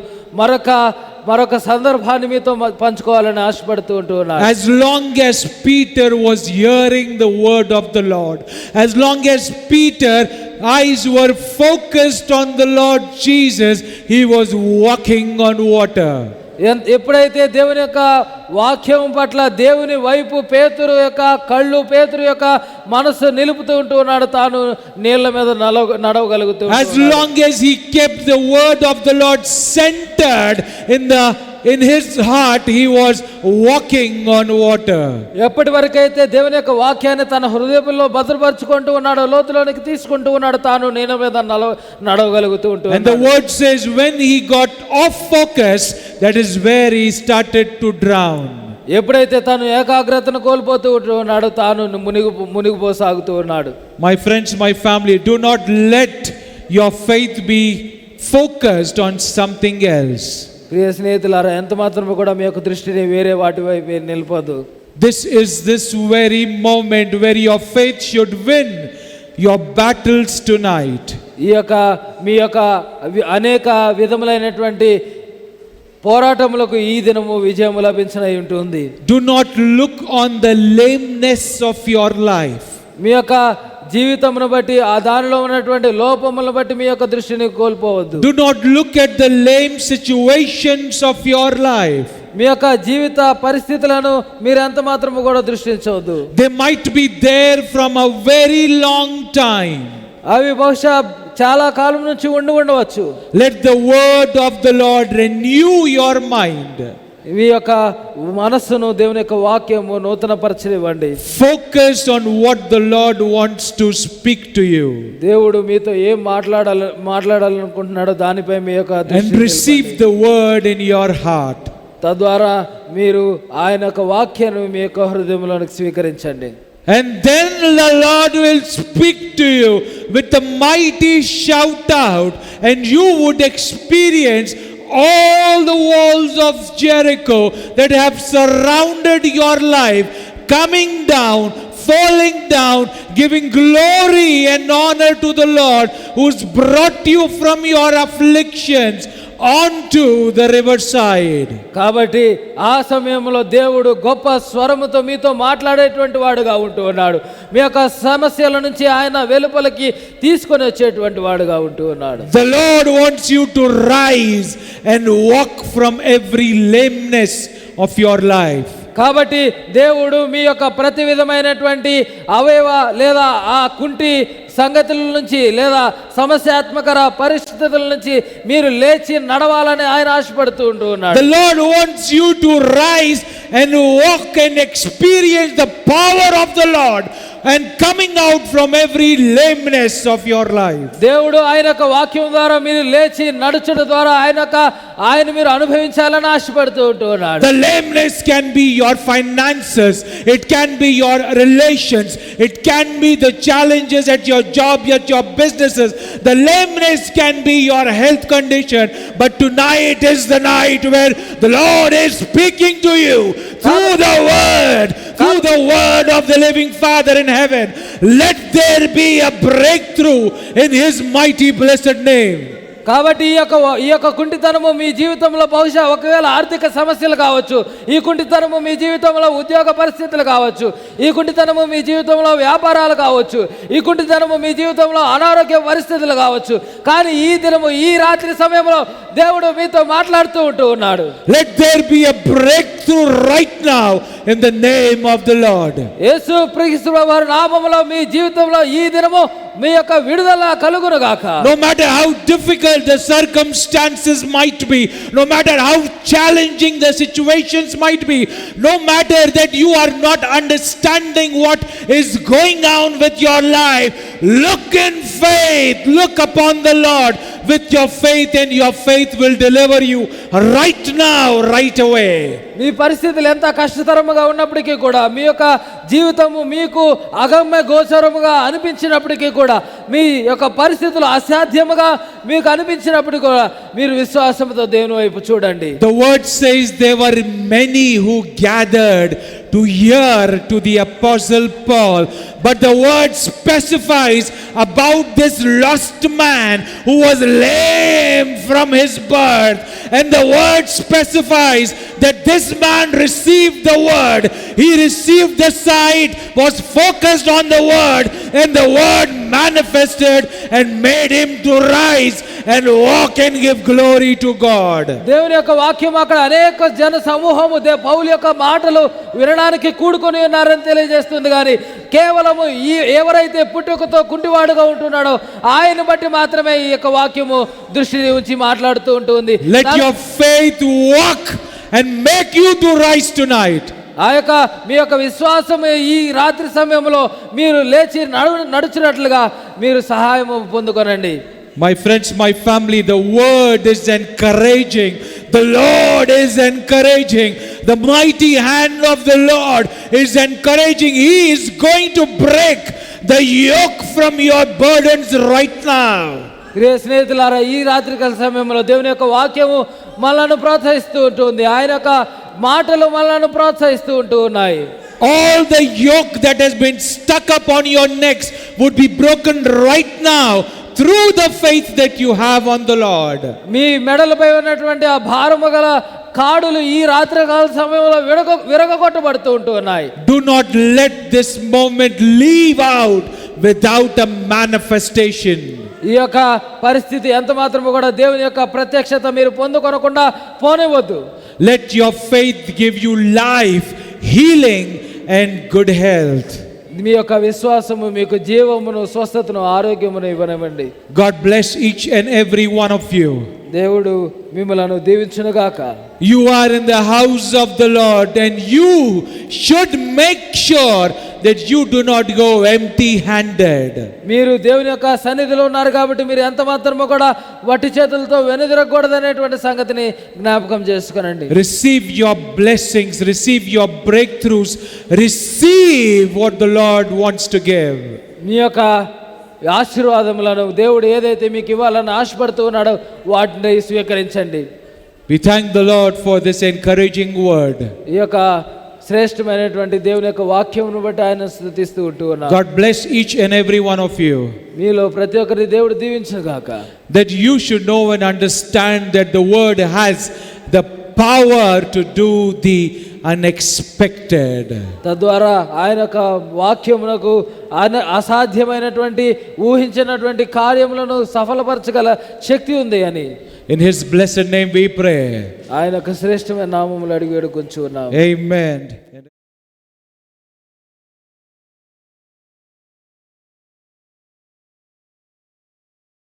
మరొక సందర్భాన్ని మీతో పంచుకోవాలని ఆశపడుతూ ఉంటున్నాడు. As long as Peter was hearing the word of the Lord, as long as Peter eyes were focused on the Lord Jesus, he was walking on water. ఎప్పుడైతే దేవుని యొక్క వాక్యం పట్ల దేవుని వైపు పేతురు యొక్క కళ్ళు, పేతురు యొక్క మనసు నిలుపుతూ ఉంటున్నాడు, తాను నీళ్ల మీద నడవగలుగుతూ. As long as he kept the word of the Lord centered in his heart, he was walking on water. ఎప్పటి వరకైతే దేవుని యొక్క వాక్యాన్ని తన హృదయంలో భద్రపరుచుకుంటూ ఉన్నాడో, లోతులోనికి తీసుకుంటూ ఉన్నాడు, తాను నీళ్ళ మీద నడవగలుగుతూ ఉంటాడు. And the word says when he got off focus, that is where he started to drown. ఎప్పుడైతే తాను ఏకాగ్రతను కోల్పోతూ ఉన్నాడో, తాను మునిగిపోసాగుతూ ఉన్నాడు. My friends, my family, do not let your faith be focused on something else. ప్రియ స్నేహితులారా, ఎంత మాత్రమూ కూడా మీ యొక్క దృష్టిని వేరే వాటి వైపు నిలపొద్దు. This is this very moment where your faith should win your battles tonight. మీ యొక్క అనేక విధములైనటువంటి పోరాటములకు ఈ దినము విజయం లభించనై ఉంటుంది. Do not look on the lameness of your life. మీ యొక్క జీవితమును బట్టి, ఆ దానిలో ఉన్నటువంటి లోపములను బట్టి మీ యొక్క దృష్టిని కోల్పోవద్దు. Do not look at the lame situations of your life. మీ యొక్క జీవిత పరిస్థితులను మీరు ఎంత మాత్రము కూడా దృష్టించవద్దు. They might be there from a very long time. అవి బహుశా చాలా కాలం నుంచి ఉండవచ్చు. Let the word of the Lord renew your mind. మీ యొక్క మనస్సును దేవుని యొక్క వాక్యము నూతన పరిచనివ్వండి. Focus on what the Lord wants to speak to you. దేవుడు మీతో ఏం మాట్లాడాలనుకుంటున్నాడో దానిపై మీ యొక్క and receive the word in your heart. తద్వారా మీరు ఆయన యొక్క వాక్యాన్ని మీ యొక్క హృదయంలోనికి స్వీకరించండి. And then the Lord will speak to you with a mighty shout out, and you would experience all the walls of Jericho that have surrounded your life coming down, falling down, giving glory and honor to the Lord who's brought you from your afflictions onto the riverside. కాబట్టి ఆ సమయంలో దేవుడు గొప్ప స్వరముతో మీతో మాట్లాడేటువంటి వాడుగా ఉంటూ ఉన్నాడు. మీ యొక్క సమస్యల నుంచి ఆయన వెలుపలకి తీసుకొని వచ్చేటువంటి వాడుగా ఉంటూ ఉన్నాడు. The Lord wants you to rise and walk from every lameness of your life. కాబట్టి దేవుడు మీ యొక్క ప్రతి విధమైనటువంటి అవయవ లేదా ఆ కుంటి సంగతుల నుంచి లేదా సమస్యాత్మక పరిస్థితుల నుంచి మీరు లేచి నడవాలని ఆయన ఆశపడుతూ ఉన్నాడు. The Lord wants you to rise and walk and experience the power of the Lord and coming out from every lameness of your life. దేవుడు ఆయన యొక్క వాక్యం ద్వారా మీరు లేచి నడుచుట ద్వారా ఆయన మీరు అనుభవించాలని ఆశపడుతూ ఉంటున్నాడు. The lameness can be your finances, it can be your relations, it can be the challenges at your job, at your businesses. The lameness can be your health condition, but tonight is the night where the Lord is speaking to you through the word of the living Father in heaven. Let there be a breakthrough in his mighty blessed name. కాబట్టి ఈ యొక్క కుంటితనము మీ జీవితంలో బహుశా ఒకవేళ ఆర్థిక సమస్యలు కావచ్చు, ఈ కుంటితనము మీ జీవితంలో ఉద్యోగ పరిస్థితులు కావచ్చు, ఈ కుంటితనము మీ జీవితంలో వ్యాపారాలు కావచ్చు, ఈ కుంటితనము మీ జీవితంలో అనారోగ్య పరిస్థితులు కావచ్చు. కానీ ఈ దినము ఈ రాత్రి సమయంలో దేవుడు మీతో మాట్లాడుతూ ఉన్నాడు. Let there be a breakthrough right now in the name of the Lord. యేసు క్రీస్తు వారి నామములో మీ జీవితంలో ఈ దినము మీ యొక్క విడుదల కలుగును గాక. No matter how difficult the circumstances might be, no matter how challenging the situations might be, no matter that you are not understanding what is going on with your life, look in faith, look upon the Lord with your faith, and your faith will deliver you right now, right away. మీ పరిస్థితులు ఎంత కష్టతరముగా ఉన్నప్పటికీ కూడా, మీ యొక్క జీవితము మీకు అగమ్య గోచరముగా అనిపించినప్పటికీ కూడా, మీ యొక్క పరిస్థితులు అసాధ్యముగా మీకు అనిపించినప్పుడు కూడా మీరు విశ్వాసంతో దేవుని వైపు చూడండి. The word says there were many who gathered to hear to the apostle Paul, but the word specifies about this lost man who was lame from his birth, and the word specifies that this man received the word, he received the sight, was focused on the word, and the word manifested and made him to rise and walk and give glory to God. దేవుని యొక్క వాక్యం అక్కడ అనేక జన సమూహము పౌలు యొక్క మాటలు వినడానికి కూడుకొని ఉన్నారని తెలియజేస్తుంది. కానీ కేవలము ఎవరైతే పుట్టుకతో కుంటివాడుగా ఉంటున్నాడో ఆయన బట్టి మాత్రమే ఈ యొక్క వాక్యము దృష్టిని ఉంచి మాట్లాడుతూ ఉంటుంది. Let your faith walk and make you to rise tonight. ఆ యొక్క మీ యొక్క విశ్వాసం ఈ రాత్రి సమయంలో మీరు లేచి నడుచున్నట్లుగా మీరు సహాయం పొందుకోనండి. My friends, my family, the word is encouraging. The Lord is encouraging. The mighty hand of the Lord is encouraging. He is going to break the yoke from your burdens right now. ప్రియ స్నేహితులారా, ఈ రాత్రికాల సమయంలో దేవుని యొక్క వాక్యము మనల్ని ప్రోత్సహిస్తూ ఉంటుంది. ఆయన యొక్క మాటలు మనల్ని ప్రోత్సహిస్తూ ఉన్నాయి. All the yoke that has been stuck up on your necks would be broken right now through the faith that you have on the Lord. మీ మెడలపై ఉన్నటువంటి ఆ భారము గల కాడులు ఈ రాత్రికాల సమయంలో విరగొట్టబడుతూ ఉంటున్నాయి. Do not let this moment leave out without a manifestation. ఈ యొక్క పరిస్థితి ఎంత మాత్రము కూడా దేవుని యొక్క ప్రత్యక్షత మీరు పొందుకొనకుండా పోనివ్వద్దు. Let your faith give you life, healing and good health. మీ యొక్క విశ్వాసము మీకు జీవమును, స్వస్థతను, ఆరోగ్యమును ఇవ్వనివ్వండి. God bless each and every one of you. దేవుడు మిమ్మలను దీవించునుగాక. You are in the house of the Lord, and you should make sure that you do not go empty-handed. మీరు దేవుని యొక్క సన్నిధిలో ఉన్నారు కాబట్టి మీరు ఎంత మాత్రమో కూడా వట్టి చేతులతో వెనుదిరగకూడదు అనేటువంటి సంగతిని జ్ఞాపకం చేసుకోనండి. Receive your blessings, receive your breakthroughs, receive what the Lord wants to give. మీ యొక్క ఆశీర్వాదములను దేవుడు ఏదైతే మీకు ఇవ్వాలని ఆశపడుతూ ఉన్నాడో వాటిని స్వీకరించండి. We thank the Lord for this encouraging word. ఈ యొక్క శ్రేష్టమైనటువంటి దేవుని యొక్క వాక్యమును బట్టి ఆయన స్తుతిస్తూ ఉంటున్నాను. God bless each and every one of you. మీలో ప్రతి ఒక్కరిని దేవుడు దీవించును గాక. That you should know and understand that the word has the power to do the unexpected. తద్వారా ఆయన యొక్క వాక్యమునకు అసాధ్యమైనటువంటి ఊహించినటువంటి కార్యములను సఫలపరచగల శక్తి ఉంది అని. In his blessed name we pray. ఆయన యొక్క శ్రేష్టమైన నామములో అడిగి వేడుకొంచున్నాము. Amen.